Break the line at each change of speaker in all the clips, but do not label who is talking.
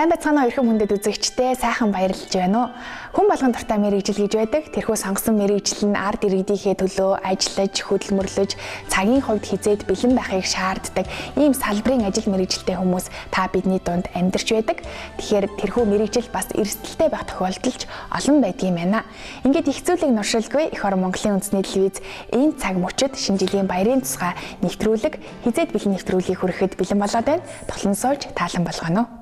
Сайн байцгаана уу эрхэм хүндэт үзэгчдээ сайхан баярлж байна уу. Хүн болгон дуртай мэрэгжил гэж байдаг. Тэрхүү сонгосон мэрэгжил нь ард иргэдийнхээ төлөө ажиллаж, хөдөлмөрлөж, цагийн хувьд хизээд бэлэн байхыг шаарддаг ийм салбарын ажил мэрэгжилтэй хүмүүс та бидний дунд амьдарч байдаг. Тэгэхээр тэрхүү мэрэгжил бас эрсдэлтэй байх тохиолдолч олон байдгийм байна. Ингээд их зүйлийг нуршилгүй эх орон Монголын үндэсний телевиз энэ цаг мөчид шинэ жилийн баярын тусгай нэвтрүүлэг хизээд бэлэн нэвтрүүлгийг хүрэхэд бэлэн болоод байна. Тоглон сууж таалан болгоно.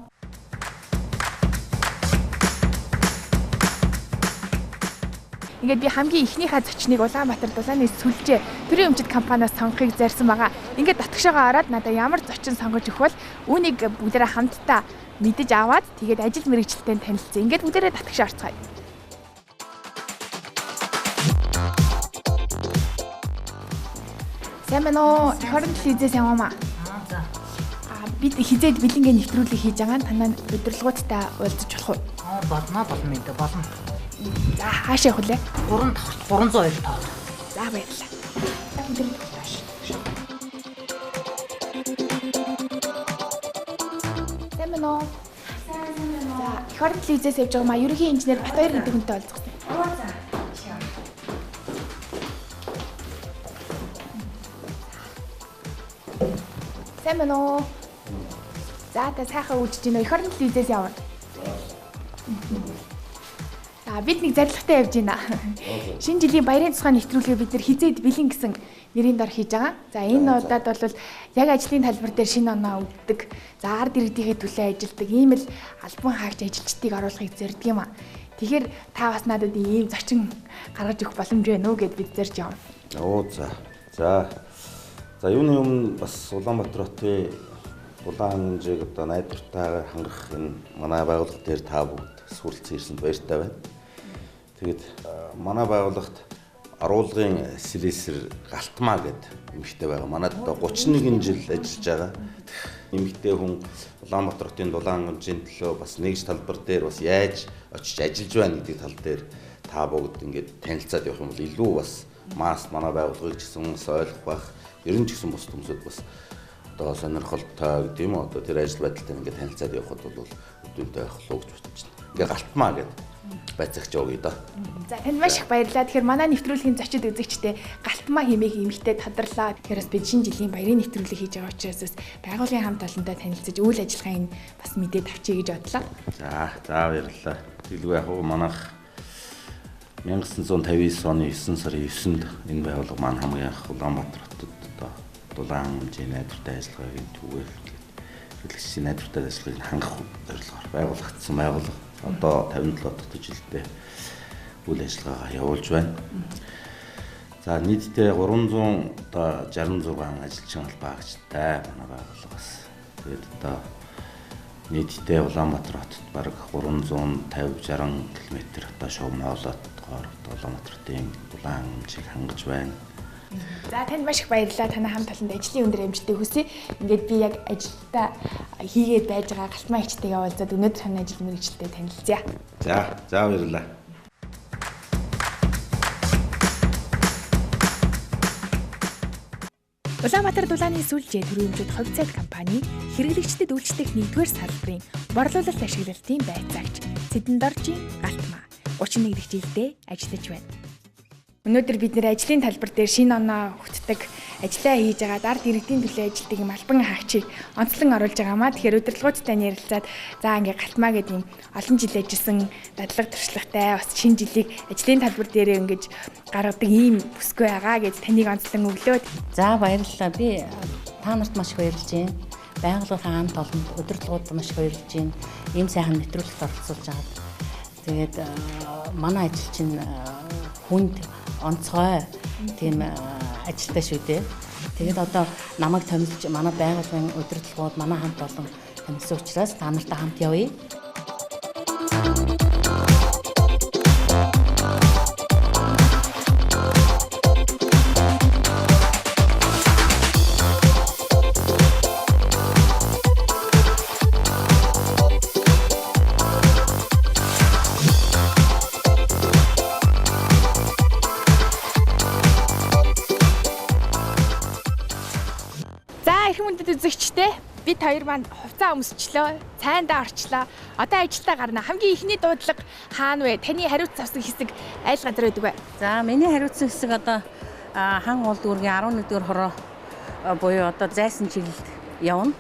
Ингээд би хамгийн ихнийхээ зочныг Улаанбаатар дулааны сүлжээ төрийн өмчит компаниас сонгохыг зорьсон байгаа. Ингээд татгшаага ороод надад ямар зочин сонгож өгвөл үүнийг бүгдээрээ хамтдаа мэдэж аваад тэгээд ажил мэргэжилтэй танилцсан. Ингээд бүгдээрээ татгшаа орцгоё. Сайн байна уу? Эх орон телевизээс яваамаа. Бид хизээд бэлэнгээ нэвтрүүлэг хийж байгаа. Танаа удирдлагуудтай уулзаж болох уу?
Болно мэдээ болно.
За хаашаа явах вэ?
302 тоо.
За баярлалаа. Сайн байна уу? За эх орон телевизээс явж байгаа маа ерөнхий инженер Батбаяр гэдэг хүнтэй уулзсан. Сайн байна уу? За та сайхан үжиж байна уу? Эх орон телевизээс явна. Бид нэг зорилготой явж байна. Шинэ жилийн баярын тусгай нэвтрүүлгээ бид нар хизээд бэлэн гэсэн нэрийн дор хийж байгаа. За энэ удаад бол яг ажлын талбар дээр шинэ оноо өгдөг. За ард иргэдийнхээ төлөө ажилладаг ийм л албан хаагч ажилчдыг оруулахыг зорддог юм аа. Тэгэхээр та бас надад ийм зочин гаргаж өгөх боломж байна уу гэд бид зорж явна.
Оо за юуны өмнө бас Улаанбаатар хотын улаан хэмжээг одоо найдвартайгаар хангах энэ манай байгууллага дээр та бүгд суралцсан ирсэнд баяртай байна. Тэгээд манай байгууллагт аруулгын слесэр Галтмаа гэдэг эмэгтэй байгаа. Манайд одоо 31 жил ажиллаж байгаа. Эмэгтэй хүн Улаанбаатар хотын дулаан хэмжээний төлөө бас нэгж талбар дээр бас яаж очиж ажиллаж байна гэдэг тал дээр та бүгд ингээд танилцаад явах юм бол илүү бас манай байгууллагыг гэсэн хүмүүс ойлгох байх. Ер нь ч гэсэн бус хүмүүсд бас одоо сонирхолтой гэдэг юм уу одоо тэр ажил байдалтай ингээд танилцаад явхад бол өдөртэй байх болов уу гэж бодож байна. Ингээ Галтмаа гэдэг байцаагч явъя да.
За танд маш их баярлалаа. Тэгэхээр манай нэвтрүүлгийн зочид үзэгчтэй Галтмаа хэмээх эмэгтэй тодорлоо. Тэгэхээр бас бид шинэ жилийн баярын нэвтрүүлэг хийж байгаа учраас байгууллагын хамт олонтой танилцаж үйл ажиллагааг бас мэдээд авчия гэж бодлоо.
За баярлалаа. Тэгэлгүй яг уу манайх 1959 оны 9 сарын 9-нд энэ байгууллага маань хамгийн анх Улаанбаатар хотод одоо дулаан хэмжээний найдвартай ажиллагааг түгээх хэрэглэгчийн найдвартай ажиллагааг хангах зорилгоор байгуулагдсан байгууллага. Одоо 57 дахь жилдээ үйл ажиллагаагаа явуулж байна. За нийтдээ 366 ажилчин албаагчтай манай байгууллагаас. Тэгээд одоо нийтдээ Улаанбаатар хотод бараг 350-60 км одоо шугам хоолойгоор Улаанбаатарын дулаан хэмжээг хангаж байна.
За танд маш их баярлалаа. Танай хамт олонд ажлын өндөр амжилтыг хүсье. Ингээд би яг ажилдаа хийгээд байж байгаа Галтмаа ихтэйгээ уулзаад өнөөдөр таны ажил мэргэжилтэд танилцъя.
За баярлалаа.
Улаанбаатар дулааны сүлжээ төрийн өмчит хувь цайд компани хэрэглэгчдэд үйлчлэх 1-р салбарын борлуулалт ашиглалтын байцаагч Сэдэндоржийн Галтмаа 31 дэх жилдээ ажиллаж байна. Өнөөдөр бид нэр ажлын талбар дээр шинэ оноо өгтдөг, ажиллаа хийж байгаа ард иргэдийн төлөө ажилладаг юм албан хаагчийг онцлон оруулж байгаамаа. Тэгэхээр удирдлагуудтай ярилцаад за ингээ Галтмаа гэдэг юм олон жил ажилласан дадлага туршлагатай бас шинэ жилийг ажлын талбар дээр ингэж гаргадаг ийм бүсгүй байгаа гэж таныг онцлон өглөөд.
За баярлалаа. Би та нарт маш их баярлж байна. Байгууллагын хамт олон удирдлагууд маш их баярлж байна. Ийм сайхан нэвтрүүлэгт оролцуулж байгаа. Тэгээд манай ажилчин хүнд онцгой тийм ажилтай шүү дээ. Тэгээд одоо намайг томилж манай байгууллагын удирдлагууд манай хамт олон томилсон учраас та нартай хамт явъя.
Үзэгчтэй бид хоёр маань хувцас өмсчлөө, цайндаа орчлоо. Одоо ажилдаа гарна. Хамгийн ихний дуудлага хаана вэ? Таны хариуц авсан хэсэг аль газар байдаг вэ?
За миний хариуцсан хэсэг одоо хан уул дүүргийн 11-р хороо буюу одоо зайсан чиглэлд явна.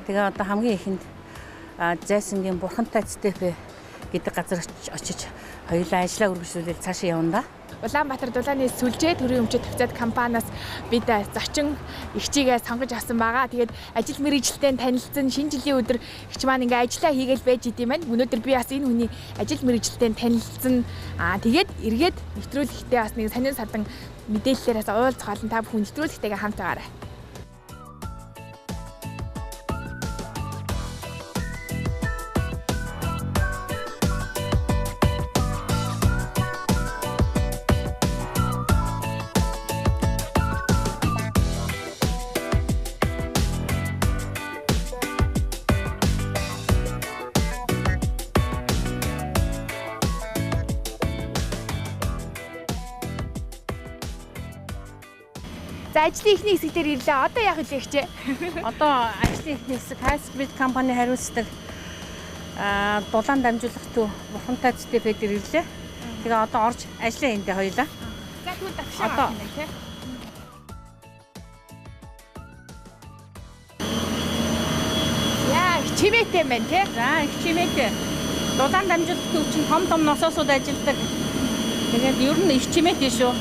Тэгээ одоо хамгийн ихэнд зайсангийн бурхантай степэ гэдэг газар очиж хоёулаа ажиллаа үргэлжлүүлээд цаашаа явна да.
Улаанбаатар дулааны сүлжээ төрийн өмчөд төвцөд компаниас бид зочин эгчийгээ сонгож авсан байгаа. Тэгээд ажил мэргэжилтэд танилцсан шинэ жилийн өдөр эгч маань ингээ ажиллаа хийгээл байж идэм байна. Өнөөдөр би бас энэ хүний ажил мэргэжилтэд танилцсан. Тэгээд эргээд нэвтрүүлэгтээ бас нэг сонин садан мэдээллээрээс уулзгаалan та бүхэн нэвтрүүлэгтэйгээ хамт байгаарай. За ажлын ихний хэсэг дээр ирлээ. Одоо яах вэ хичээ?
Одоо ажлын ихний хэсэг Хайскрид компани хариуцдаг дулаан дамжуулах төв бурхантай степэ дээр ирлээ. Тэгээ одоо орж ажиллаа эндээ хоёлаа.
За тэгвэл давшаа байна тий. Яа, хичмээтэй байна тий.
За хичмээтэй. Дулаан дамжуулах төв чинь том носоосууд ажилладаг. Тэгээд ер нь хичмээтэй шүү.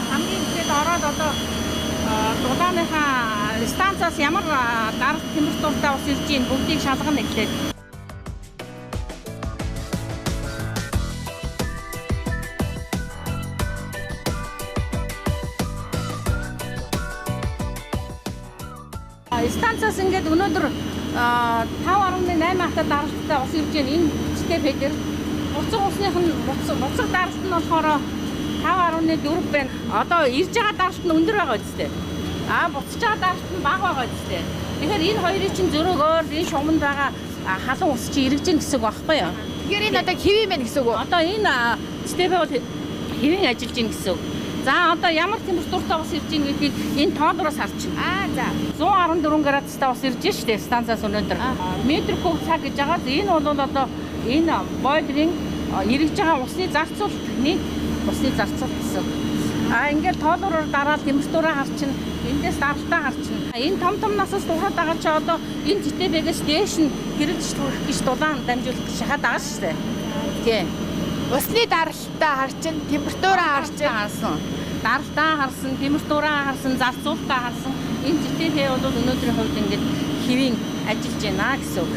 Хамгийн ихэд ороод одоо дулааныхаа станцаас ямар дарга температуртай ус ирж ийн бүгдийг шалгана эхлээд. Станцаас ингээд өнөөдөр 5.8 хатад даргалтай ус ирж ийн энэ степэ дээр буцаг усных нь буцаг даргалт нь болохоор 5.4 байна. Одоо ирж байгаа даргалт нь өндөр байгаа үстэй. Буцаж байгаа даргалт нь бага байгаа үстэй. Тэгэхээр энэ хоёрын чинь зөрөөгөөр энэ шуманд байгаа халуун ус чи ирж гин гэсэн үг байхгүй юу?
Тэгэхээр энэ одоо хэвэн байна гэсэн үг үү?
Одоо энэ степэ бол хэвэн ажиллаж гин гэсэн үг. За одоо ямар температуртай ус ирж гин гэдгийг энэ тоолроос харчихна.
За
114 градустай ус ирж штэ станцаас өнөөдөр. Метр куб цаг гэж байгаа. Энэ бол одоо энэ бойлерын ирж байгаа усны зарцуулалт нэг усны зарцуулалт гэсэн. Ингээд тоолроор дараад температураа харчихна. Эндээс даралтаа харчихна. Энэ том насаас дуурайд байгаа чи одоо энэ зэтэбэгээс дээш нь хэрэгж түрэх гэж дулаан дамжуулах гэж шахаад байгаа шүү дээ. Тийм.
Усны даралтаа харчин, температураа
харсан. Даралтаа харсан, температураа харсан, зарцуулалтаа харсан. Энэ зэтэбэг бол өнөөдрийн хувьд ингээд хэвийн ажиллаж байна гэсэн үг.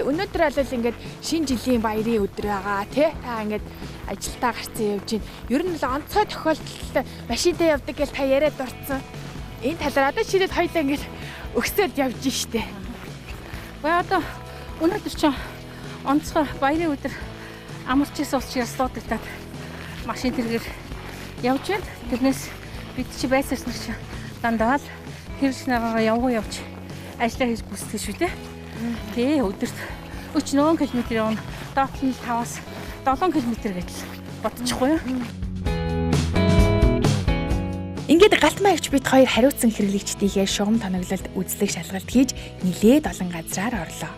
Өнөөдөр бол ингээд шинэ жилийн баярын өдөр байгаа тий. Та ингээд ажилдаа гарцсан явж байна. Ер нь л онцгой тохиолдолд машинтай явдаг гэж та яриад дурдсан. Энэ талаар одоо шидэд хоёлаа ингээд өгсөд явж штэ.
Одоо өнөөдөр ч онцгой баярын өдөр амарч исэн учраас дуудагдаад машин тэргээр явж байна. Тэрнээс бид чи байсарч нар чи дандаа л хэрэгч нараараа явж ажиллаа хийж гүйцэтгэж шүү дээ. Тий өдөрт 40 км явна. Доотлол нь 5-аас 7 км гэж бодчихгүй юу?
Ингээд галтмаа эгч бид хоёр хариуцсан хэрэглэгчдийнхээ шугам тоноглолд үзлэг шалгалт хийж нилээд олон газраар орлоо.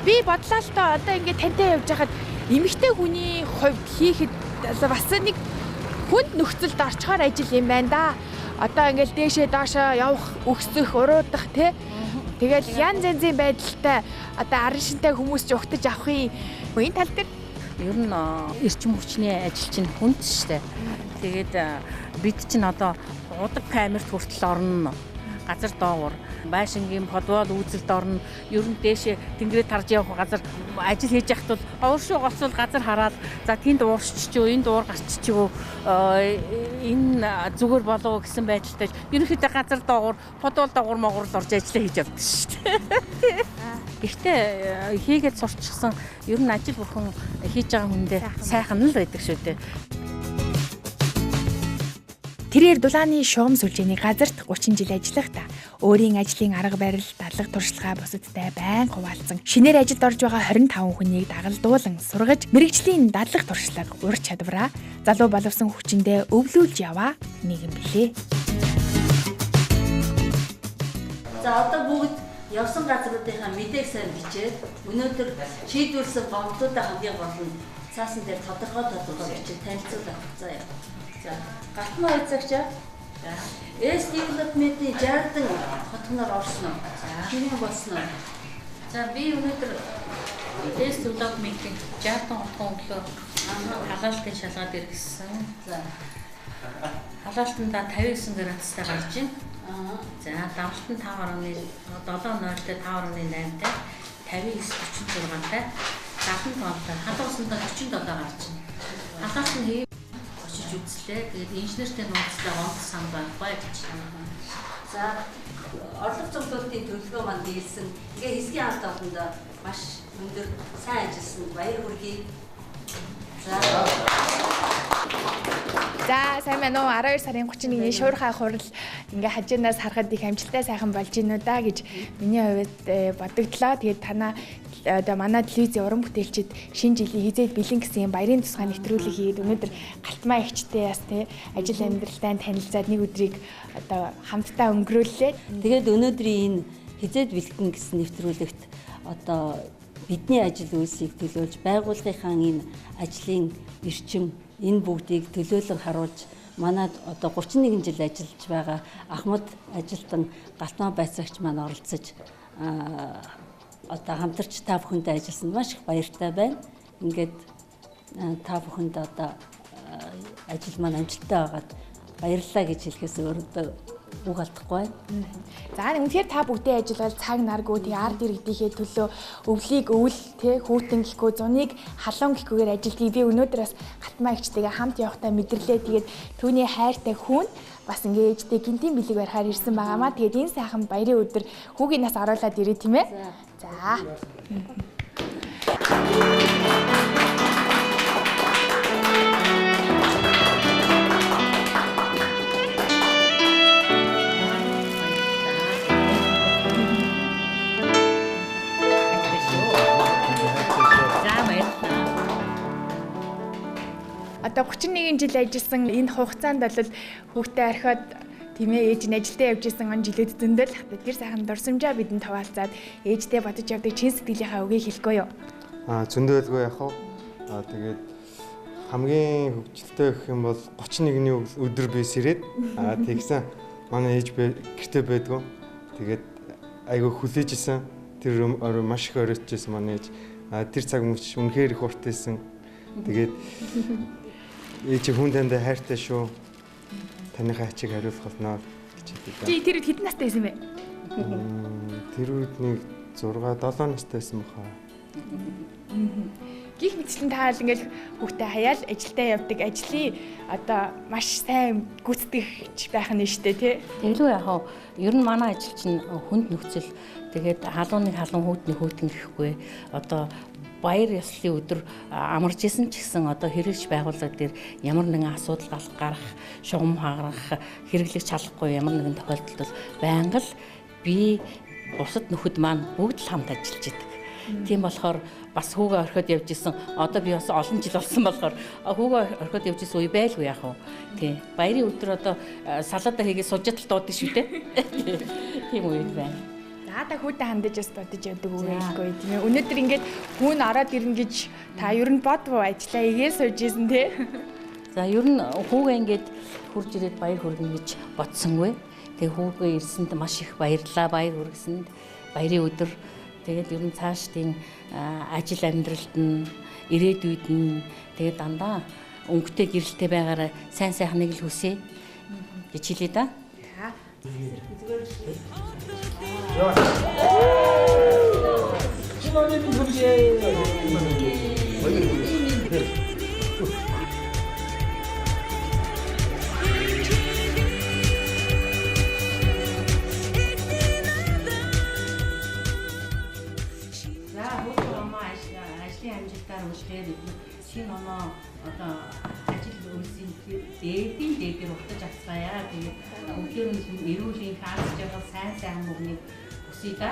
Би бодлоо л тоо одоо ингээд тантай явж байхад эмэгтэй хүний хувьд хийхэд бас нэг хүнд нөхцөлд орчхоор ажил юм байна да. Одоо ингээд дээшээ доошоо явах, өксөх, уруудах тий. Тэгэл янз янзын байдалтай одоо арын шинтэй хүмүүс ч угтаж авахын энэ тал дээр
ер нь эрчим хүчний ажил чинь хүнд шүү дээ. Тэгээд бид чинь одоо удаг камерт хүртэл орно. Газар доогуур байшингийн подвол үзэлд орно. Ер нь дээшээ тэнгэрээ тарж явах газар ажил хийж яхад бол ууршуу голцол газар хараад за тэнд ууршч юу, энд уур гарч ч юу энэ зүгээр болов гэсэн байдалтай. Ерөнхийдөө газар доогуур подвол доогуур могорл орж ажиллаа хийж явдаг шүү дээ. Гэхдээ хийгээд сурчсан ер нь ажил бүхэн хийж байгаа хүндээ сайхан л байдаг шүү дээ.
Тэрээр дулааны шугам сүлжээний газарт 30 жил ажиллахдаа өөрийн ажлын арга барил, дадлаг туршлагаа бусадтай байн хуваалцсан. Шинээр ажилд орж байгаа 25 хүнийг дагалдуулан сургаж, мэрэгжлийн дадлаг туршлага, ур чадвараа залуу боловсон хүчиндээ өвлүүлж яваа нэгэн билээ.
За одоо бүгд явсан газруудынхаа мэдээг сайн бичээд өнөөдөр шийдвэрлсэн гомдлуудаа хамгийн гол нь цаасан дээр тодорхой бичиж танилцуулах заяа. За гатмаа эзэгчээ. За S development-ийн 60 хотгоноор орсон уу? Хэний болсон уу?
За би өнөөдөр S development-ийн 60 хотгон өглөө халаалтын шалгаад иргэсэн. За халаалтанда 59 градустай гарч байна. За давлт нь 5.7 0-тэй 5.8-тай 59-46-тай 70 тонтой халуусандаа 47 гарч байна. Халаалт нь очиж үзлээ. Тэгээд инженертэй нууцтай онц сан байхгүй гэж.
За орлого цуглуулалтын төлөвлөгөө маань дийлсэн. Тэгээ хэсгийн ард олонд маш өндөр сайн ажилласан баяр хүргэе.
За сайн байна уу? 12 сарын 31-ний шуурхай хурал ингээ хажуунаас харахад их амжилттай сайхан болж гинүү да гэж миний хувьд бодогдлоо. Тэгээд танаа одоо манай телевизийн уран бүтээлчид шинэ жилийн хизээд бэлэн гэсэн баярын тусгай нэвтрүүлэг хийгээд өнөөдөр галтмаа ихчтэй бас тий ажил амьдралтай танилцаад нэг өдрийг одоо хамтдаа өнгөрүүллээ.
Тэгээд өнөөдрийн энэ хизээд бэлэн гэсэн нэвтрүүлэгт одоо бидний ажил үйлсийг төлөөлж байгууллагынхаа энэ ажлын эрчим энэ бүгдийг төлөөлөн харуулж манад одоо 31 жил ажиллаж байгаа Ахмад ажилтан галтмаа байцаагч маань оролцож одоо хамтарч та бүхэндээ ажилласан маш их баяртай байна. Ингээд та бүхэнд одоо ажил маань амжилттай байгаад баярлалаа гэж хэлэхээс өөрөдөө үг алдахгүй байна.
За үнэхээр та бүгдээ ажиллавал цаг наргүй тий ард иргэдийнхээ төлөө өвлийг өвөл тий хүүтэн гэхгүй зуныг халуун гэхгүйгээр ажилтгийг би өнөөдөр бас галтмаа ихчтэйгээ хамт явахдаа мэдэрлээ. Тэгээд түүний хайртай хүн бас ингээ ээжтэй гинтийн бэлэг барихаар ирсэн байгаамаа. Тэгээд энэ сайхан баярын өдөр хүүгийн нас оруулаад ирээ тийм ээ. За. Одоо 31 жил ажилласан энэ хугацаанд бол хүүхдээ орхиод тийм ээ ээж нь ажилдаа явж исэн он жилүүд зөндөл тэр сайхан дурсамжаа бидэнд хуваалцаад ээжтэй бодож явдаг чин сэтгэлийнхаа үгийг хэлэхгүй юу?
Зөндөөлгүй яах вэ? Тэгээд хамгийн хөвгчлөлтэй гэх юм бол 31-ний өдөр би сэрээд тэгсэн манай ээж гэртээ байдгүй. Тэгээд айгүй хүлээж исэн. Тэр маш их оройтж исэн манай ээж. Тэр цаг мөч үнэхээр их уртайсэн. Тэгээд ээж хүн танд хайртай шүү. Таныхаа ачиг хариулах болно гэж хэлдэг.
Чи тэр үед хэдэн настай байсан бэ?
Тэр үед нэг 6-7 настай байсан баха.
Гих мэтчлэн та бол ингээл хүүхдээ хаяал ажилдаа явдаг ажлын одоо маш сайн гүйцэтгэгч байх нь шүү дээ тий.
Тэглүү яах вэ? Ер нь манай ажил чинь хүнд нөхцөл тэгээд халууныг халуун хүүтний хүүтэн гэхгүй одоо баяр ёслолын өдөр амарч исэн ч гэсэн одоо хэрэглэж байгууллага дээр ямар нэгэн асуудал гарах, шугам хагарах, хэрэглэж чадахгүй ямар нэгэн тохиолдолд бол байнга л би бусад нөхөд маань бүгд л хамт ажиллаж идэг. Тийм болохоор бас хүүгээ орхиод явж исэн. Одоо би бас олон жил болсон болохоор хүүгээ орхиод явж исэн үе байлгүй яах вэ? Тий. Баярын өдөр одоо салаада хийгээд сужаатал дуудсан шүү дээ. Тийм үе байна.
Та хүүтэй хандаж бас бодож явдаг үг байлгүй тийм ээ. Өнөөдөр ингээд хүн ороод ирнэ гэж та ер нь бодвоо ажиллаа игээ сууж ийсэн тий.
За ер нь хүүгээ ингээд хурж ирээд баяр хүргэнэ гэж бодсонгүй. Тэгээ хүүгээ ирсэнд маш их баярлалаа. Баяр хүргэсэнд баярын өдөр тэгээд ер нь цаашдын ажил амьдралд нь ирээдүйд нь тэгээд дандаа өнгөтэй гэрэлтэй байгаараа сайн сайхныг л хүсье гэж хэлээ да. ажлын амжилтаар үлдээд шинэ оноо одоо ажил үлсийн дээдийн утаж авцгаая. Тэгээд бүгдээр нь эрүүлийн хаалж байгаа сайн мөнгөний хүсье да.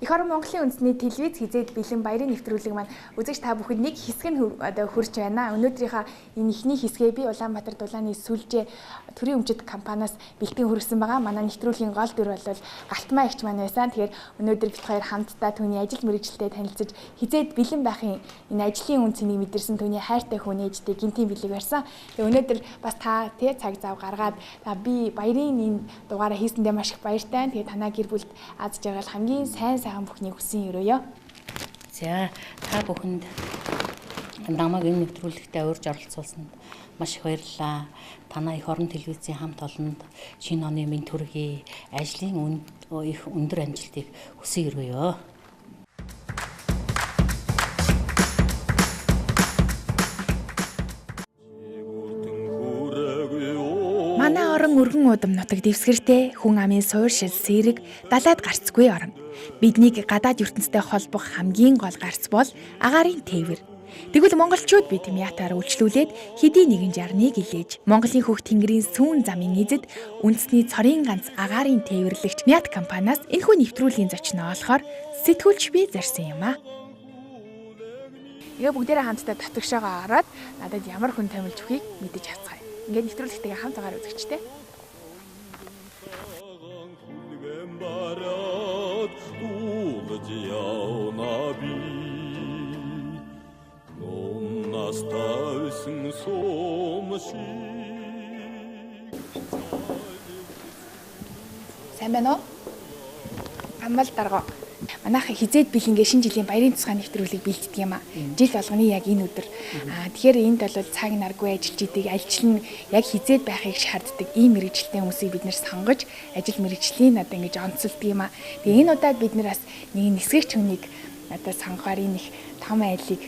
Эх орон Монголын үндэсний телевиз хизээд бэлэн баярын нэвтрүүлэг маань үзэгч та бүхэд нэг хэсэг нь одоо хүрч байна. Өнөөдрийнхаа энэ ихний хэсгээ би Улаанбаатар дулааны сүлжээ төрийн өмчит компаниас бэлтгэн хүргэсэн байгаа. Манай нэвтрүүлгийн гол дүр бол Галтмаа эгч маань байсан. Тэгэхээр өнөөдөр бид хоёр хамтдаа түүний ажил мэргэжилтэд танилцаж хизээд бэлэн байхын энэ ажлын үн цэнийг мэдэрсэн түүний хайртай хүн ээжтэй гинтийн бэлэг барьсан. Тэгээ өнөөдөр бас та цаг зав гаргаад би баярын энэ дугаараа хийсэндээ маш их баяртай. Тэгээ танаа гэр бүлд аз жаргал хамгийн сайн бүхний хүсэн өрөөё.
За та бүхэнд намайг энэ нэвтрүүлэгтээ урьж оролцуулсанд маш их баярлалаа. Танаа эх орон телевизийн хамт олонд шинэ оны минь төргий ажлын их өндөр амжилтыг хүсэн өрөөё.
Манай орон өргөн удам нутаг дэвсгэртэй хүн амын суурьшил сэрэг далайд гарцгүй орон. Биднийг гадаад ертөнцтэй холбох хамгийн гол гарц бол агаарын тээвэр. Тэгвэл монголчууд бид мятаар үйлчлүүлээд хэдий нэгэн жарныг илээж Монголын хөх тэнгэрийн сүүн замын эзэд үндэсний цорын ганц агаарын тээвэрлэгч Мят компаниас энэхүү нэвтрүүлгийн зочноо олохоор сэтгүүлч би зарсан юм аа. Тэгээ бүгдээрээ хамтдаа татгшаага ороод надад ямар хүн томилж өгөхийг мэдэж авцгаая. Ингээд нэвтрүүлэгтэйгээ хамт агаар үзэгчтэй. Сайн байна уу? Амбал дарга. Манайх хизээд бэлэнгээ шинэ жилийн баярын тусгай нэвтрүүлэг бэлддэг юм аа. Жил болгоны яг энэ өдөр. Тэгэхээр энд бол цаг наргүй ажиллаж идэг, ажилчлан яг хизээд байхыг шаарддаг ийм мэрэгчлээ хүмүүсийг бид нэр сонгож, ажил мэрэгжлийн одоо ингэж онцолдог юм аа. Тэгээ энэ удаад бид нэр бас нэг нисгэгч хүнийг одоо сонгохоор энэ их том айлыг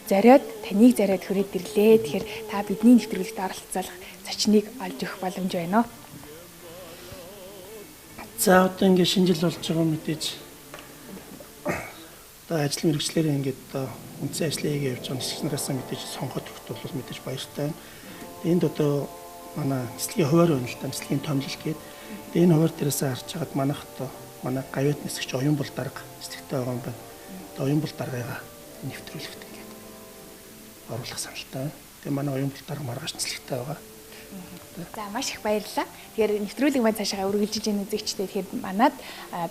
зориод таныг зориод хүрээд ирлээ. Тэгэхээр та бидний нэвтрүүлэгт оролцох зочныг олж өгөх боломж байна уу?
За одоо ингэ шинэ жил болж байгаа мэдээж ажил мэргэжлэрээ ингээд үндсэн ажлыг явьж байгаа нисгч нараас мэдээж сонгоод өгөхөд бол мэдээж баяртай байна. Энд одоо манай нислэгийн хуваар байна л та нислэгийн томлол гээд энэ хуваар дээрээс харж хагаад манайх одоо манай гавьяат нисгч оюун бол дарга нислэгтэй байгаа юм байна. Одоо оюун бол даргаагаа нэвтрүүлэгт ингээд оруулах саналтай. Тэгээ манай оюун бол дарга маргааш нислэгтэй байгаа.
За маш их баярлалаа. Тэгэхээр нэвтрүүлэг маань цаашаа үргэлжлэж байгаа үзэгчтэй. Тэгэхээр манад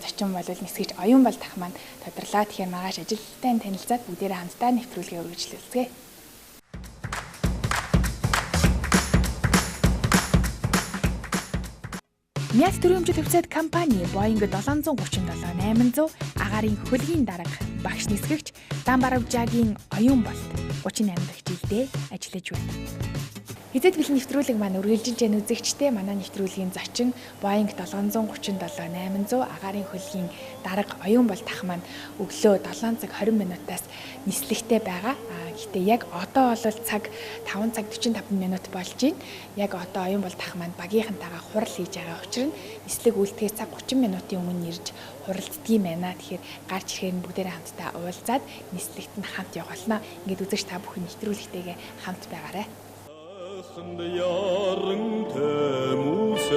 зочин бол нисгэж оюун бол тах маань тодорлаа. Тэгэхээр маргааш ажилттай танилцаад бүгдээрээ хамтдаа нэвтрүүлгээ үргэлжлүүлцгээе. Мят төрийн өмчит хувьцаат компани Boeing 737-800 агаарын хөлгийн дарга багш нисгэгч Дамбаравжагийн оюун болт 38 дахь жилдээ ажиллаж байна. Хизээд бэлэн нэвтрүүлэг маань үргэлжилж байгаа үзэгчтэй манай нэвтрүүлгийн зочин Boeing 737-800 агаарын хөлгийн дарга оюун бол тах маань өглөө 7 цаг 20 минутаас нислэгтэй байгаа. Гэхдээ яг одоо бол цаг 5 цаг 45 минут болж байна. Яг одоо оюун бол тах маань багийнхантайгаа хурал хийж байгаа учраас нислэг үлдэхээс цаг 30 минутын өмнө ирж хуралддгийм байна. Тэгэхээр гарч ирэхээр бүгдээрээ хамтдаа уулзаад нислэгт нь хамт явуулна. Ингээд үзэгч та бүхэн нэвтрүүлэгтэйгээ хамт байгаарай.
Яран тэмүсэн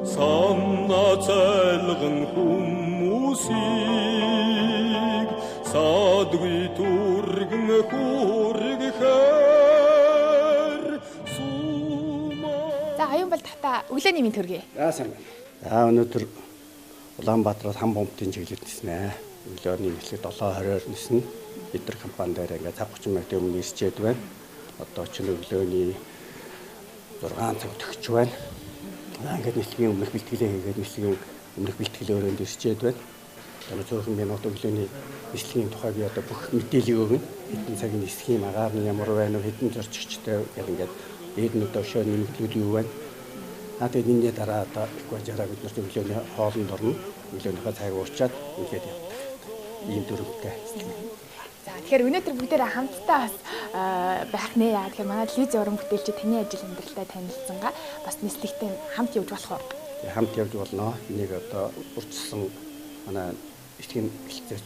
санна цайлган хүмүүсийг садгүй түргэн хүргэхээр сума.
За аюун бол тата өглөөний минь төргий.
Сайн байна. Өнөөдөр Улаанбаатараас хам бомбын чиглэлд ниснэ. Өглөөний мэдлэг 7:20-оор ниснэ. Бид нар компани дээр ингээ цаг 30 минутын өмнө нисчээд байна. Одоо ч өглөөний 6 цаг төгсөж байна. Ингээд нийслэгийн өмнөх бэлтгэлээ хийгээд нийслэгийн өмнөх бэлтгэлээ өрөөнд ирчээд байна. Одоо цөөхөн минут өглөөний нийслэгийн тухай би одоо бүх мэдээллийг өгнө. Хэдэн цагийн нийслэгийн агаар нь ямар байна вэ? Хэдэн зорчигчтой яг ингээд эднүүд өшөө нэмэгдлүүд юу байна? Тэгээд энэний дараа одоо их бажараа бид нарт өглөөний хоолнд орно. Өглөөнийхөө цагийг уучаад ингээд явдаг. Ийм дөрөвтэй.
За тэгэхээр өнөөдөр бүгдээрээ хамтдаа бас байх нэ яа. Тэгэхээр манай телевизийн уран бүтээлчид таны ажил амьдралтай танилцсангаа бас нислэгтэй хамт явж болох уу?
хамт явж болно. Энийг одоо урьдчилсан манай эцгийн хэлцээрч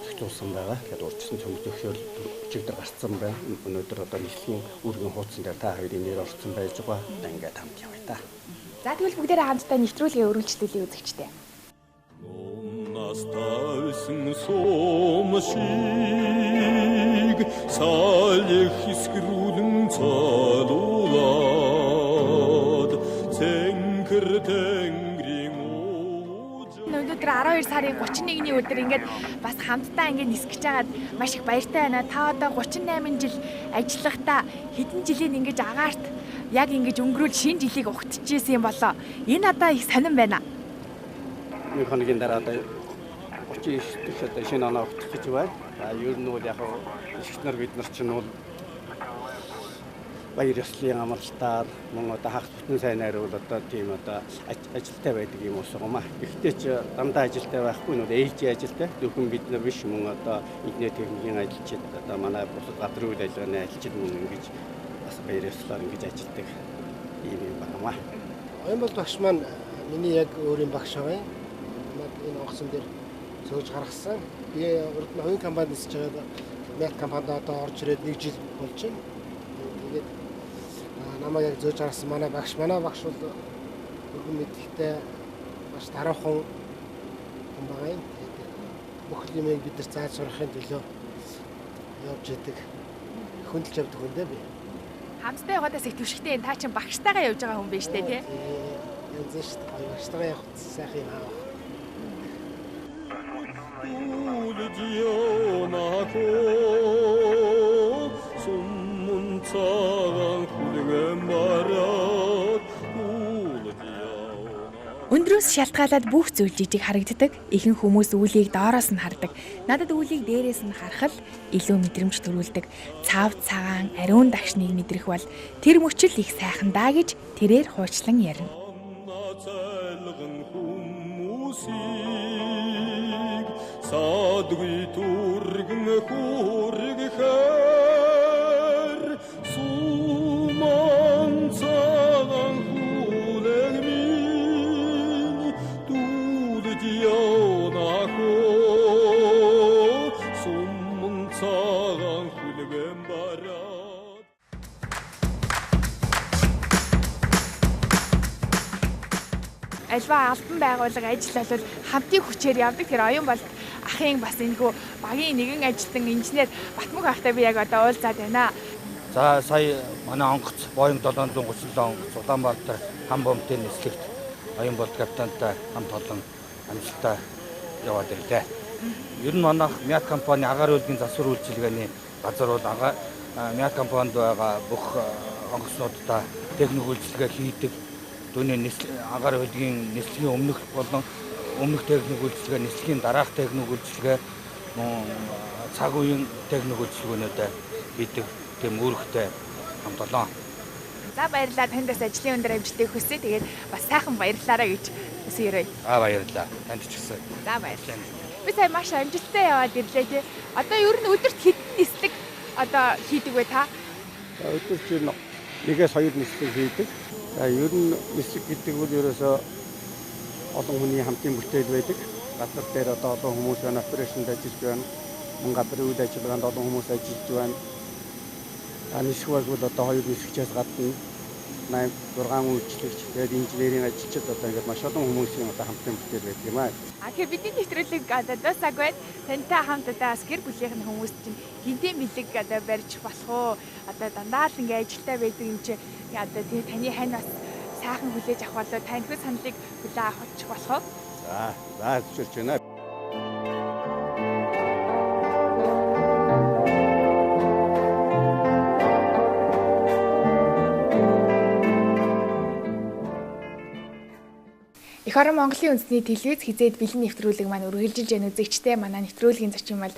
зохицуулсан байгаа. Тэгэхээр урьдчилсан цөмөж өгөхөөр өчигдөр гарцсан байна. Өнөөдөр одоо нийслэлийн үүргийн хуудсан дээр та хоёрын нэр орсон байж байгаа. Одоо ингээд хамт явъя та.
За тэгвэл бүгдээрээ хамтдаа нэвтрүүлгээ өргөлжлүүлээ үзэгчтэй.
Наставсэн сомшиг салих искрүүлэн цалуулаад цэнхэр тэнгэрийн
Өнөөдөр 12 сарын 31-ний өдөр ингээд бас хамтдаа ингээд нисгэж байгаад маш их баяртай байна. Та одоо 38 жил ажиллахдаа хэдэн жилийн ингээд агаарт яг ингэж өнгөрүүл шинэ жилийг ухтчихсэн юм болоо. Энэ надаа их сонирн байна.
Нэг хоногийн дараа одоо 39 дэх одоо шинэ оноо ухтах гэж байна. Ер нь бол яг ихснэр бид нар чинь бол баяр ёслолын амралтаар мөн одоо хагас бүтэн сайнаар бол одоо тийм одоо ажилтай байдаг юм уус гомаа. Гэхдээ ч дандаа ажилтай байхгүй нь ээлжийн ажилтай. Зөвхөн бид нар биш мөн одоо интернет техникийн ажилчид одоо манай бусад газрын үйл ажиллагааны ажилчид мөн ингэж бас баяр ёслолоор ингэж ажилдаг юм байна.
Оюун багш маань миний яг өөрийн багш байгаа юм. Энэ онгоцон дээр зөөж гаргасан. Би урд нь оюун компанид нисэж байгаа. Мэт компанид одоо орж ирээд 1 жил болж байна. Тэгээд намайг яг зөөж гаргасан манай багш бол өргөн мэдхтэй маш дараахан хүн байгаа юм. Бүх юмыг бид нар зааж сурахын төлөө явж идэг. Хөндлөж явдаг хүн дээ би.
Хамтдаа яваадаас их төвшигтэй та чинь багштайгаа явж байгаа хүн биш үү те?
Янз шүү дээ. Багштайгаа явах сайхан юм аа.
Өндрөөс шалтгаалаад бүх зүйл жижиг харагддаг. Ихэнх хүмүүс үүлийг доороос нь хардаг. Надад үүлийг дээрээс нь харах л илүү мэдрэмж төрүүлдэг. Цав цагаан, ариун дагшныг мэдрэх бол тэр мөчл их сайхан даа гэж тэрээр хуучлан ярина.
Садгүй түргэн хүргэхээр суман цагаан хүлэгмийн дүүлж явнахоо суман цагаан хүлэгэн бараад.
Альва албан байгууллага ажил бол хамтын хүчээр явдаг. Тэр оюун бол ахын бас энэхүү багийн нэгэн ажилтан инженер Батмүх ахтай би яг одоо уулзаад байна.
За сая манай онгоц Боинг 737 онгоц Улаанбаатар хам бомбын нислэгт оюун бол капитантай хамт олон амжилттай яваад ирлээ. Ер нь манайх Мят компани агаар үйлдвэрийн засвар үйлчилгээний газар бол Мят компанид байгаа бүх онгоцнуудаа техник үйлчилгээ хийдэг. Түүний агаар үйлдвэрийн нислэгийн өмнөх болон өмнөх техник үйлчилгээ, нислэгийн дараах техник үйлчилгээ, цаг үеийн техник үйлчилгээнүүдээ хийдэг тийм үүрэгтэй хамт олон.
За баярлалаа. Танд бас ажлын өндөр амжилтыг хүсье. Тэгээд бас сайхан баярлалаа гэж хүсье.
Баярлалаа. Танд ч гэсэн.
За баярлалаа. Би сая маш амжилттай яваад ирлээ тий. Одоо ер нь өдөрт хэдэн нислэг одоо хийдэг вэ та?
Өдөрт чинь 1-2 нислэг хийдэг. За ер нь нислэг гэдэг бол ерөөсөө олон хүний хамтын бүтээл байдаг. Газар дээр одоо олон хүмүүс байна, операшнд ажиллаж байна. Мөн газрын үйл ажиллагаанд олон хүмүүс ажиллаж байна. Нисгэг бол одоо 2 нисгчээс гадна 8-6 үйлчлэгч, тэгээд инженерийн ажилчид одоо ингээд маш олон хүмүүсийн одоо хамтын бүтээл байдаг юм аа.
Тэгэхээр бидний нэвтрүүлэг одоо дуусаагүй. Тантай хамт одоо бас гэр бүлийнх нь хүмүүс чинь хинтээ бэлэг одоо барьж болох уу? Одоо дандаа л ингээд ажилтаа байдаг юм чи одоо тий таны хань бас сайхан хүлээж авах болоо тань их саналыг хүлээн авах болох уу?
За зөвшөөрч байна.
Эх орон Монголын үндэсний телевиз хизээд бэлэн нэвтрүүлэг маань үргэлжилж байна. Үзэгчтэй манай нэвтрүүлгийн зочин бол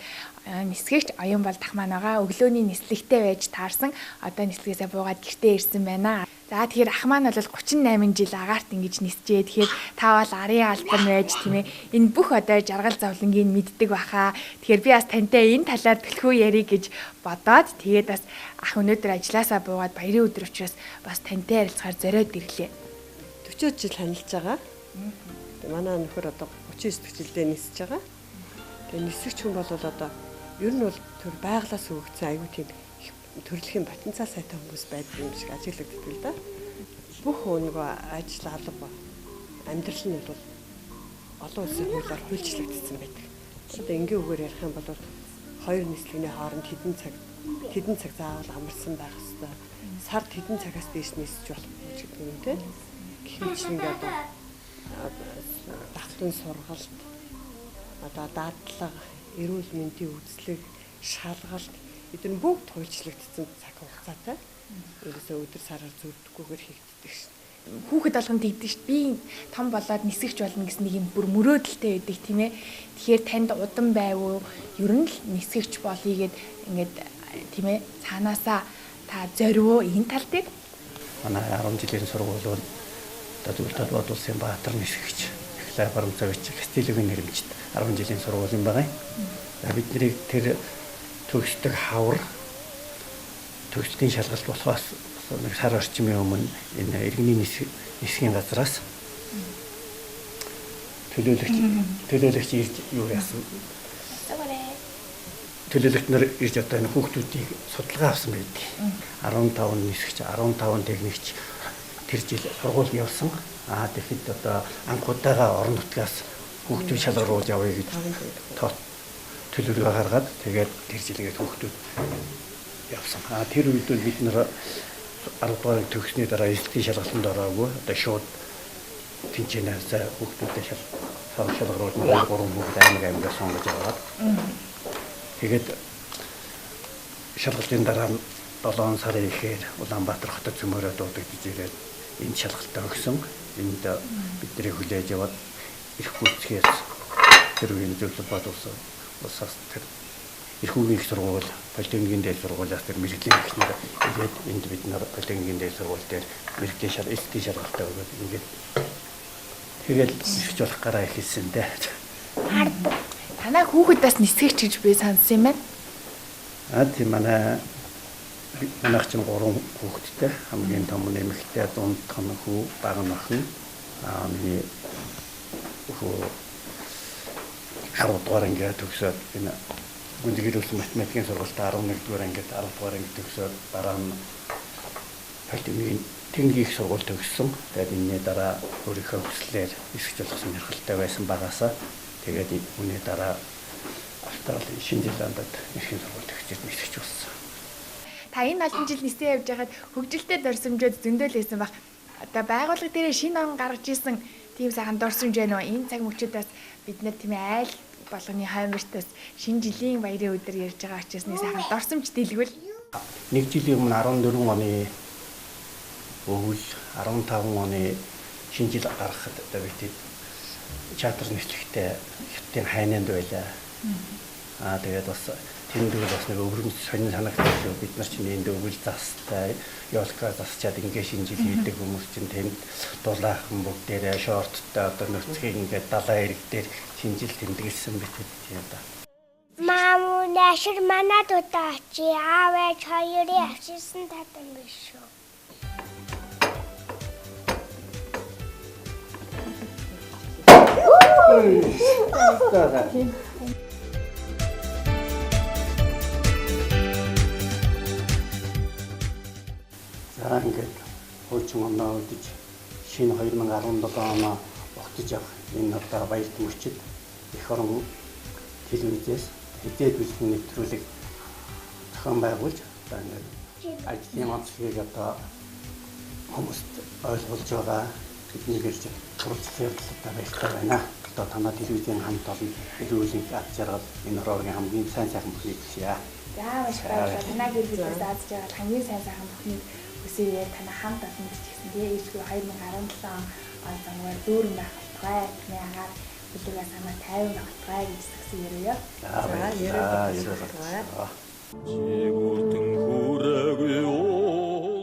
нисгэгч оюун бол тах маань байгаа. Өглөөний нислэгтэй байж таарсан. Одоо нислэгээсээ буугаад гэртээ ирсэн байна. За тэгэхээр ах маань бол 38 жил агаарт ингэж нисжээ. Тэгэхээр та бол арын албан байж тийм ээ. Энэ бүх одоо жаргал зовлонгийг мэддэг баха. Тэгэхээр би бас тантай энэ талаар төлхөө ярих гэж бодоод тэгээд бас ах өнөөдөр ажилласаа буугаад баярын өдөр учраас бас тантай харилцахаар зориод ирлээ.
40 жил танилж байгаа. Манай нөхөр одоо 39 жилдээ нисэж байгаа. Тэгээ нисэгч хүн бол одоо ер нь бол төр байглаас өгөгдсөн аюу тийм төрөлхийн потенциал сайтай хүмүүс байдаг юм шиг ажиглагддаг л да. Бүх нөгөө ажил алба амьдрал нь бол олон улсын хуулиар хуульчлагдсан байдаг. Одоо энгийн үгээр ярих юм бол хоёр нислэгний хооронд хэдэн цаг заавал амарсан байх ёстой. Сард хэдэн цагаас дээш нисэж болохгүй гэдэг юм те. Гэвч ингээд давтан сургалт одоо дадлага, эрүүл мэндийн үзлэг, шалгалт эдгээр нь бүгд хуульчлагдсан цаг хугацаатай. Ерөөсөө өдөр сараар зүрдгүйгээр хийгддэг шин.
Хүүхэд болгонд тэгдэг шүү. Би том болоод нисгэж болно гэсэн нэг юм бүр мөрөөдөлтэй байдаг тийм ээ. Тэгэхээр танд удан байвуу ер нь л нисгэж болъё гэд ингээд тийм ээ цаанаасаа та зорио энэ талдыг
манай 10 жилийн сургууль бол одоо зөвхөн Толгойд улсын Баатар нисгэж эхлээ баримтлагч Кастилогийн нэрмжид 10 жилийн сургууль юм байгаа. Бид нарыг тэр төгсдөг хавар төгсдийн шалгалт болохоос нэг сар орчмын өмнө энэ иргэний нисгийн газраас төлөөлөгч ирж юу яасан. Төлөөлөгч нар ирж одоо энэ хүүхдүүдийг судалгаа авсан байдаг. 15 нисгч 15 техникч тэр жил сургууль явсан. Тэгэхэд одоо анхудаага орон нутгаас хүүхдүүд шалгаруулж явъя гэж төлөвлөгөө гаргаад тэгээд тэр жилгээд хүүхдүүд явсан. Тэр үед бид нэр 10 дугаар төгссний дараа эсдийн шалгалтанд ороогүй. Одоо шууд тэнцэнээс хүүхдүүдэд шалгаруулж 3 хүүхд аймагаас сонгож аваад. Тэгээд шалгалтын дараа 7 сарын ихээр Улаанбаатар хотод цөмөрөө дуудагдж ирээд энэ шалгалтаа өгсөн. Энд бидний хүлээж яваад эрх гүйцэтгэс тэр үеийн зөвлөл бодулсан. Усаас тэр эрх үүргийн сургууль, политехникийн дээл сургуулиас тэр мэрэгжлийн эхнэр ирээд энд бид нар политехникийн дээл сургууль дээр мэрэгжлийн эсдийн шалгалтаа өгөөд ингээд тэгэл нисгэж болох гараа ихэлсэн дээ.
Танаа хүүхэд бас нисгэж гэж би сонссон юм байна.
Тийм манайх чинь 3 хүүхэдтэй хамгийн том нь эмэгтэй, дунд том хүү, бага охин. Миний хүү 10 дугаар ингээд төгсөөд энэ гүнзгийрүүлсэн математикийн сургуультаа 11 дугаар ингээд 10 дугаар ингээд төгсөөд дараа нь техникийн сургууль төгссөн. Тэгээд энэний дараа өөрийнхөө хүслээр нисгэж болох сонирхолтой байсан багаасаа тэгээд үүний дараа Австралийн Шинэ Зеландад нисгэж сургууль төгсөж нисгэж болсон.
Та энэ олон жил нисээ явж байхад хөгжилтэй дурсамжууд зөндөөлөөсөн баг. Одоо байгууллага дээр шинэ он гаргаж исэн тийм сайхан дурсамж байна уу? Энэ цаг мөчүүдээс бид нар тийм айл болгоны хаймартаас шинэ жилийн баярын өдөр ярьж байгаа учраас нэг сайхан дурсамж дэлгвэл.
Нэг жилийн өмнө 14 оны өвөл 15 оны шинэ жил гаргахад одоо бид чатар нэвтрэлтэй хятадын хайнанд байлаа. Тэгээд бас тэнд бас нэг өвөрмж сонин санагдсан. Бид нар чинь энд өвөл застай, ёлка засчаад ингээ шинэ жил хийдэг хүмүүс чинь тэнд дулаахан бүгдээрээ шорттой одоо нөхцөгийг ингээ далайн ирэг дээр шинэ жил тэмдэглэсэн битэд тийм да.
Мам нэшэр манад удаа чи аавч хоёрын авчирсан татан биш шүү.
Ингээд хуучин оноо үдэж шинэ 2017 оноо огтж явах энэ одоо баярт мөчид эх орон телевизээс хэдээд бүлгийн нэвтрүүлэг зохион байгуулж одоо ингээд ажлын онцлогийг одоо хүмүүст ойлгуулж байгаа бидний хэлж сурвалжлын явдлуудаа баяртай байна. Одоо танаа телевизийн хамт олон эрүүлэг ад жаргал энэ оргийн хамгийн сайн сайхан бүхнийг хүсье.
За маш баярлалаа. Танаа телевизээс дааж байгаа хамгийн сайн сайхан бүхнийг хүсье. Танаа хамт олон гэсэн тийм ээжгүй 2017 он зангаар дүүрэн байх болтугай. Таны агаар бүлэгээ санаа 50 байх болтугай гэж загсан яриа.
За яриа болтугай.
Жигүүртэн хүрээгүй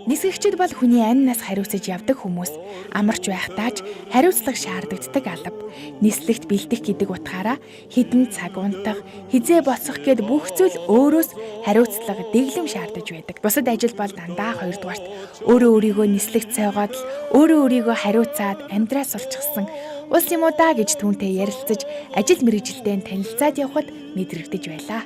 Нисгэгчид бол хүний амнаас хариуцаж явдаг хүмүүс. Амарч байхдаач хариуцлага шаарддаг алба. Нислэгт бэлдэх гэдэг утгаараа хідэн цаг унтах, хизээ боцох гэд бүх зүйл өөрөөс хариуцлага дэглэм шаардаж байдаг. Бусад ажил бол дандаа хоёрдугаарт өөрөө өөрийгөө нислэгт цайгаад л өөрөө өөрийгөө хариуцаад амьдраа сулчихсан улс юм уу даа гэж түүнтэй ярилцаж ажил мэргэжилтэд танилцаад явхад мэдрэгдэж байлаа.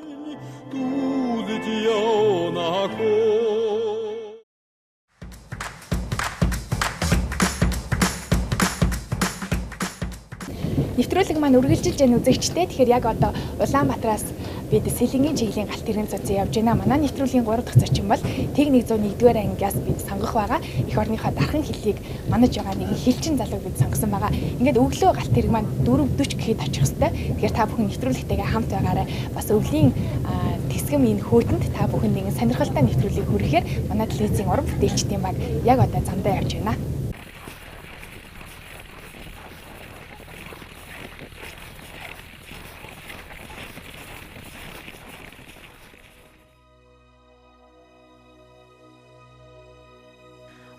Нэвтрүүлэг маань үргэлжилж байна үзэгчтэй. Тэгэхээр яг одоо Улаанбаатараас бид Сэлэнгийн чиглэлийн галт тэрэгний цуцсан явж байна. Манай нэвтрүүлгийн 3 дахь зочин бол Тэг 101-р ангиас бид сонгох байгаа. Эх орныхоо дархан хэллийг манаж байгаа нэгэн хилчин залууг бид сонгосон байгаа. Ингээд өглөө галт тэрэг маань 4:40 гэхэд очих хэвээр. Тэгэхээр та бүхэн нэвтрүүлэгтэйгээ хамт байгаарай. Бас өвлийн тэсгэм энэ хөөтөнд та бүхэн нэгэн сонирхолтой нэвтрүүлгийг хүрэхээр манай телевизийн уран бүтээлчдийн баг яг одоо замдаа явж байна.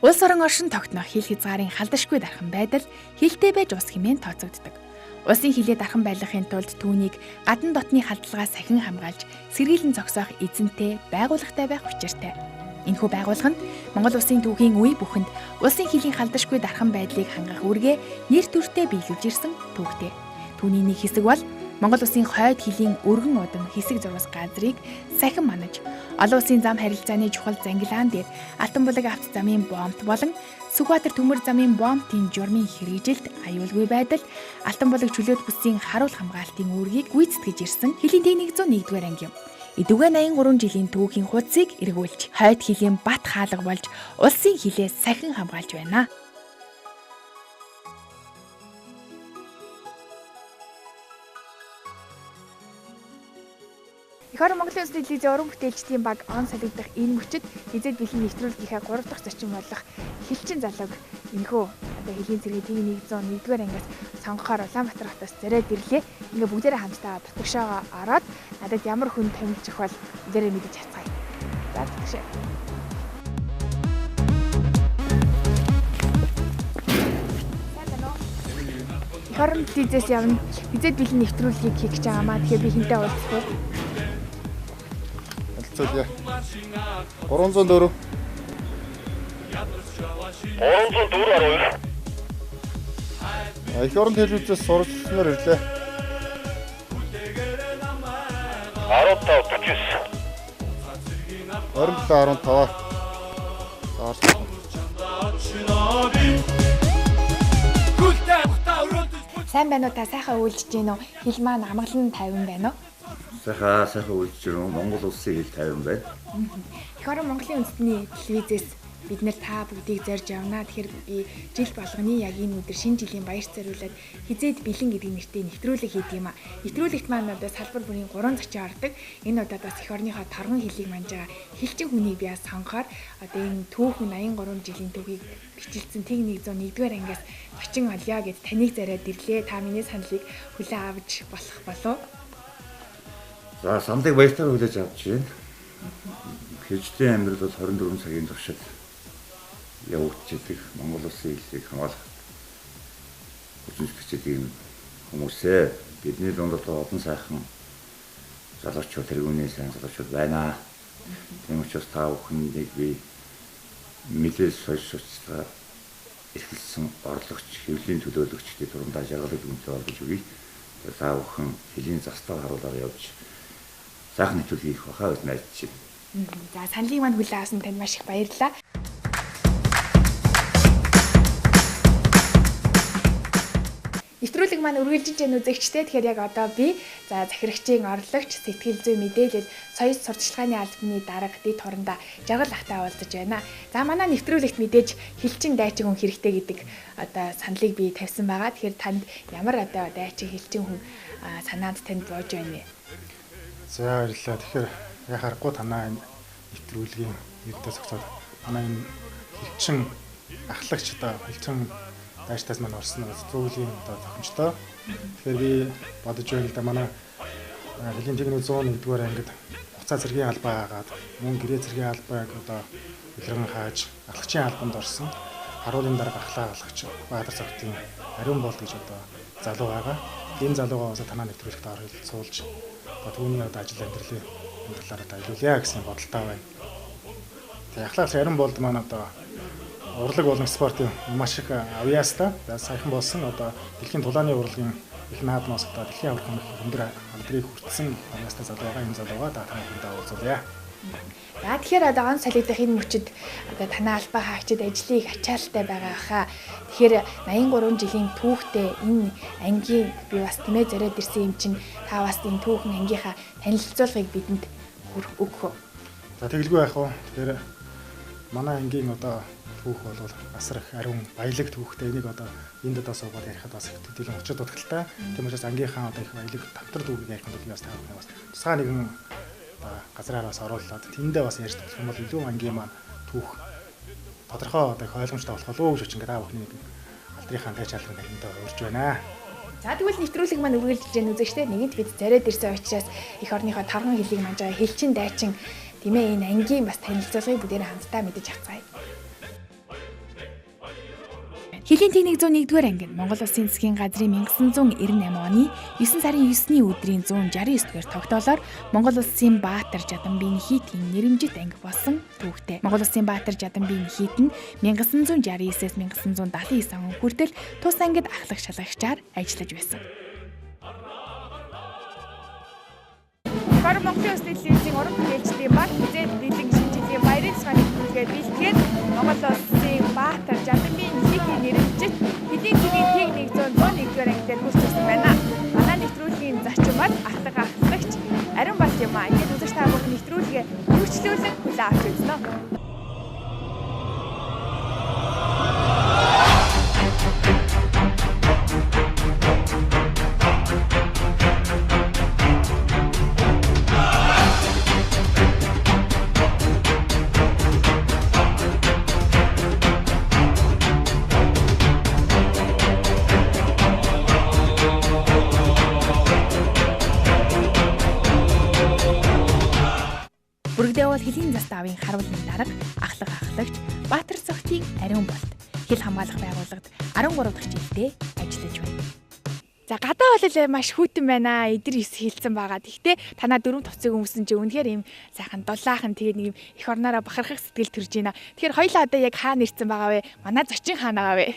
Улс орон оршин тогтнох хил хязгаарын халдашгүй дархан байдал хилтэй байж ус хэмээн тооцогддог. Улсын хилээ дархан байлгахын тулд түүнийг гадна дотны халдлагаас сахин хамгаалж сэргийлэн зогсоох эзэнтэй байгууллагатай байх учиртай. Энэхүү байгууллага нь Монгол Улсын түүхийн үе бүхэнд улсын хилийн халдашгүй дархан байдлыг хангах үүргээ нэр төртэй биелүүлж ирсэн түүхтэй. Түүний нэг хэсэг бол Монгол Улсын хойд хилийн өргөн удам хэсэг зурвас газрыг сахин манаж олон улсын зам харилцааны чухал зангилаан дээр Алтан булаг авто замын бомбт болон Сүхбаатар төмөр замын бомбтын журмын хэрэгжилт аюулгүй байдал Алтан булаг чөлөөт бүсийн харуул хамгаалтын үүргийг гүйцэтгэж ирсэн хилийн Тэг 101-р анги юм. Эдүгэ 83 жилийн түүхийн хуудсыг эргүүлж хойд хилийн бат хаалга болж улсын хилээ сахин хамгаалж байна. Эх орон Монголын Улсын телевизийн уран бүтээлчдийн баг он солигдох энэ мөчид хизээд бэлэн нэвтрүүлгийнхээ 3 дахь зочин болох хилчин залууг энэхүү одоо хилийн цэргийн Тэг 101-р ангиас сонгохоор Улаанбаатар хотоос зориод ирлээ. Ингээ бүгдээрээ хамтдаа дотгошоогоо ороод надад ямар хүн томилж их бол бүгдээрээ мэдэж хацгаая. За тэгшээ. Эх орон телевизээс явна. Хизээд бэлэн нэвтрүүлгийг хийх гэж байгаамаа. Тэгэхээр би хинтээ уулзах вэ?
304. 304 гаруй. Эх орон телевизээс суралцснаар ирлээ. 15:49. 27:15.
Сайн байна уу та сайхан үйлдэж гин үү? Хил маань амгалан 50 байна уу?
Сайхан үйлдэж гин үү? Монгол улсын хил 50 байна.
Эх орон Монголын үндэсний телевизээс бид нэр та бүгдийг зорж явна. Тэгэхээр би жил болгоны яг энэ өдөр шинэ жилийн баяр зориулаад хизээд бэлэн гэдэг нэртэй нэвтрүүлэг хийдэг юм а. Нэвтрүүлэгт маань одоо салбар бүрийн 3 зочин ордог. Энэ удаад бас эх орныхоо торгон хэлийг манж байгаа хилчин хүнийг би сонгохоор одоо энэ түүхэн 83 жилийн түүхийг бичилсэн Тэг 101-р ангиас зочин олё гэд таныг зараад ирлээ. Та миний саналыг хүлээн авч болох болов уу?
За саналыг баяртайгаар хүлээж авч байна. Хилчлийн амьдрал бол 24 цагийн туршид явагддаг Монгол Улсын хэлийг хамгаалах хүчтэй ийм хүмүүсээ бидний дунд олон сайхан залуучууд тэргүүний сайн залуучууд байна. Тийм учраас та бүхэндээ би мэдээлэл сошиалчдаа эрхэлсэн орлогч, хэвлэлийн төлөөлөгчдийн дундаа жаргалыг үнтэй олгож өгье. Та бүхэн хэлийн застав харуулаар явж сайхан нэвтрүүлэг хийх байхаа гэж найдаж байна.
За саналыг маань хүлээн авсан танд маш их баярлалаа. Нэвтрүүлэг маань үргэлжлэж байна үзэгчтэй. Тэгэхээр яг одоо би захирагчийн орлогч, сэтгэл зүй мэдээлэл, соёл сурталчилгааны албаны дарга дэд хурандаа жаргал ахтай уулзаж байна. За манай нэвтрүүлэгт мэдээж хилчин дайчин хүн хэрэгтэй гэдэг одоо саналыг би тавьсан байгаа. Тэгэхээр танд ямар одоо дайчин хилчин хүн санаанд танд бууж байна вэ?
За баярлалаа. Тэгэхээр яг харахгүй танаа энэ нэвтрүүлгийн юутай зохицоод манай энэ хилчин ахлагч одоо хилчин дайчтаас маань орсон зөвлөлийн одоо зохимжтой. Тэгэхээр би бодож байна л да манай хилийн Тэг 101-р ангид хуцаа цэргийн албаа аагаад мөн гэрээ цэргийн албааг одоо илэргэн хааж ахлагчийн албанд орсон харуулын дарга ахлаа алгач Баатар цогтын ариун болд гэж одоо залуу байгаа. Энэ залуугаа бас танаа нэвтрүүлэгт оролцуулж түүний одоо ажил амьдралын талаар одоо илүүлье гэсэн бодолтой байна. Тэгээ ахлаач ариун болд маань одоо урлаг болон спортын маш их авьяастай саяхан болсон одоо дэлхийн тулааны урлагийн их наадмаас одоо дэлхийн аврагын өндөр алдрыг хүртсэн авьяастай залуу байгаа энэ залууга танаа хүндээ уулзуулъя.
За тэгэхээр одоо он солигдох энэ мөчид одоо танаа албаа хаагчид ажлыг ачаалттай байгаа хаа. Тэгэхээр 83 жилийн түүхтэй энэ ангийн би бас тэмээ зориод ирсэн юм чинь та бас энэ түүхэн ангийнхаа танилцуулгыг бидэнд өгөх.
За тэгэлгүй яах вэ? Тэгэхээр манай ангийн одоо түүх бол асар их ариун баялаг түүхтэй. Энийг одоо энд одоо суугаад ярихад бас их төдийлөн очиод дутгалтай. Тийм учраас ангийнхаа одоо их баялаг тавтар түүхийг ярих нь бас таарах бас тусгай нэгэн газраараас оруулаад тэндээ бас ярьж болох юм бол илүү ангийн маань түүх тодорхой одоо их ойлгомжтой болох болов гэж ингээд бүхний алдрынхаа тач алдрын таньд урьж байна.
За тэгвэл нэвтрүүлэг маань үргэлжилж байгаа үзэгчтэй нэгэнт бид зориод ирсэн учраас их орныхоо торгон хэлийг манж байгаа хэлчин дайчин тэмээ энэ ангийн бас танилцуулгыг бүгдээр хамтдаа мэдэж авцгаая. Хилийн техник 101-р анги нь Монгол Улсын засгийн газрын 1998 оны 9 сарын 9-ний өдрийн 169-р тогтоолоор Монгол Улсын Баатар Жаданбийн хийтийн нэрэмжит анги болсон түүхтэй. Монгол Улсын Баатар Жаданбийн хийт нь 1969-с 1979 он хүртэл тус ангид ахлах шалгагчаар ажиллаж байсан. Монголын Улсын телевизийн уран бүтээлчдийн баг хизээд дийлэн шинжилгээ баярын цааны төлөвлөгөө бэлтгэхэд Монгол Улсын Баатар Жаданбийн хийтийн нэрэмжит хэдийн цэгийн техник 101-р ангид хүрсэн байна. Манай нэвтрүүлгийн зочин бол ахлагч Ариун Болд юм аа. Ингээд үзэж та бүхэн нэвтрүүлгээ үргэлжлүүлэн хүлээн авч үзнэ. Бүрэгдээл хэлийн заставын харуулын дарга ахлагч Баатар цогтын Ариун Болд хил хамгаалах байгууллагад 13 дахь жилдээ ажиллаж байна. За гадаа бол маш хүйтэн байна. Эдэр ис хилцэн байгаа. Тэгтээ танаа дөрөв товцыг өмсөн чи үнэхээр ийм сайхан дулаахан тэгээд нэг юм их орноороо бахархах сэтгэл төрж байна. Тэгэхээр хоёлаа одоо яг хаана ирсэн байгаа вэ? Манай зочин хаана байгаа вэ?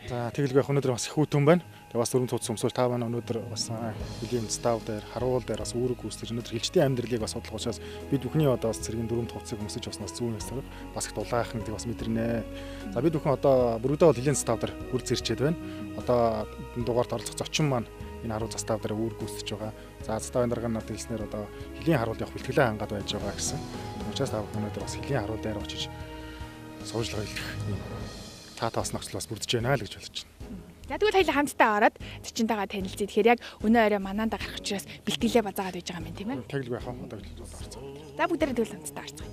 За тэгэлгүй өнөөдөр бас их хүйтэн байна. Тэгээ бас дөрөв товц өмсөж та манай өнөөдөр бас хөлийн став дээр харуул дээр бас үүрэг гүйцэтгэж өнөөдөр хилчдийн амьдралыг бас судлах учраас бид бүхний одоо бас цэргийн дөрөв товцыг өмсөж баснаас зүүн хэсэг бас их дулаахан гэдэг бас мэдэрнэ. За бид бүхэн одоо бүрэгдээл хөлийн став дээр хүрц ирчээд байна. Одоо энэ дугаарт оролцох зочин маань энэ харуул застав дээр үүрэг гүйцэтгэж байгаа. За заставын дарга надад хэлснээр одоо хөлийн харуул явах бэлтгэлээ хангаад байж байгаа гэсэн. Учраас та бүхэн өнөөдөр бас хөлийн харуул дээр очиж суужлага хэлэх таатаа бас нөхцөл бас бүрдэж байна л гэж бодож байна.
За тэгвэл хоёул хамтдаа ороод зочинтойгоо танилцъя. Тэгэхээр яг өнөө орой манаанда гарах учраас бэлтгэлээ базаагаад байж байгаа юм тийм ээ.
Тэгэлгүй яхаа одоо орцоо.
За бүгдээрээ тэгвэл хамтдаа орцгоё.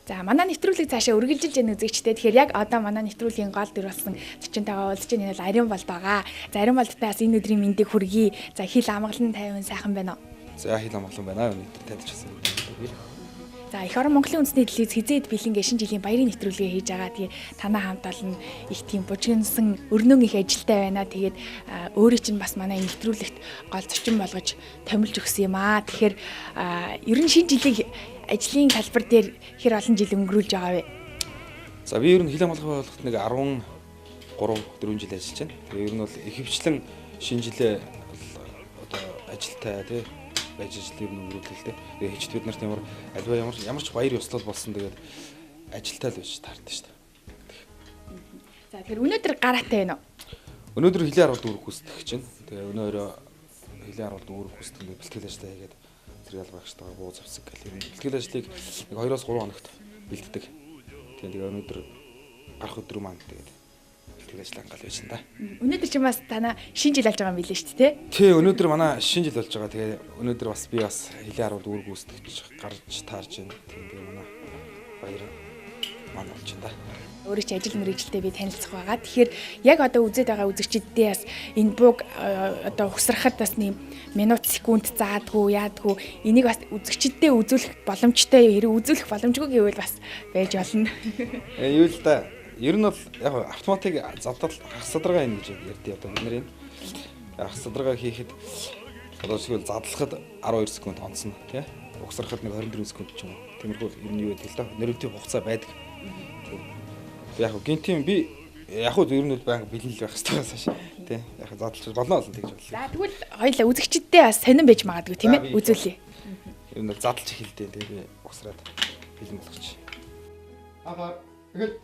За манай нэвтрүүлэг цаашаа үргэлжилж яах үзэгчтэй. Тэгэхээр яг одоо манай нэвтрүүлгийн гол дүр болсон зочинтойгоо уулзж энэ бол Ариун Болд байгаа. За Ариун Болдтай бас энэ өдрийн мэндийг хүргэе. За хил амгалан тайван сайхан байна уу?
За хил амгалан байна. Өнөөдөр таньдчихсан.
За их орон Монголын үндэсний телевиз хизээд бэлэнгээ шинэ жилийн баярын нэвтрүүлгээ хийж байгаа. Тэгээ танаа хамт олон их тийм бужигнсан өрнөн их ажилтай байна. Тэгээд өөрөө чинь бас манай нэвтрүүлэгт гол зочин болгож томилж өгсөн юм аа. Тэгэхээр ер нь шинэ жилийн ажлын талбар дээр хэр олон жил өнгөрүүлж байгаа вэ?
За би ер нь хил амгалан байгууллагт нэг 13-4 жил ажиллаж байна. Тэгээ ер нь бол ихэвчлэн шинэ жилээ одоо ажилтай тий байж ажлыг өнгөрүүлэлтэй. Тэгээ хичт бид нарт ямар ч баяр ёслол болсон тэгээд ажилтай л байж таардаг шүү дээ.
За тэгэхээр өнөөдөр гараатай байна уу?
Өнөөдөр хөлийн харуулд үүрэг гүйцэтгэж чинь. Тэгээ өнөө өрөө хөлийн харуулд үүрэг гүйцэтгэх бэлтгэл ажиллаа хийгээд зэрэг албаагчтайгаа буу завсаг гэх юм. Бэлтгэл ажлыг нэг 2-3 хоногт бэлддэг. Тэгээ өнөөдөр гарах өдрөө маань тэгээд ажил ангал байж та.
Өнөөдөр чи бас танаа шинэ жил болж байгаа юм билээ шүү дээ
тий? Өнөөдөр манай шинэ жил болж байгаа. Тэгээ өнөөдөр бас би бас хөлийн харуулд үүрэг гүйцэтгэж гарч таарж байна. Тэгээ манай баяр маань болж байна та.
Өөрөө ч ажил мэргэжилтэд би танилцах байгаа. Тэгэхээр яг одоо үзээд байгаа үзэгчдээ бас энэ бууг одоо ухсрахад бас нэм минут секунд заадгүй яадгүй энийг бас үзэгчдээ үзүүлэх боломжтой хэрэг үзүүлэх боломжгүй гэвэл бас байж болно.
Юу л да. Ер нь бол яг автоматик задал хагас садаргаа хийнэ гэж ярьдیں۔ Одоо бид нар энэ хагас садаргаа хийхэд одоо шигэл задлахад 12 секунд онцно тий. Угсрахад нэг 24 секунд ч юм уу. Тиймэрхүү ер нь юу гэдэг л да. Нэрвтийн хугацаа байдаг. Яг гинтийн би яг ер нь бол байнга бэлэн байх хэрэгтэй байсан шээ. Тий. Яг задлж болно л тэгж боллоо.
За тэгвэл хоёлаа үзэгчдээ бас сонирн байж магадгүй тийм ээ. Үзүүлье.
Ер нь задлж эхэлдэ тий. Би угсраад бэлэн болгоч.
Ахаа. Тэгэл.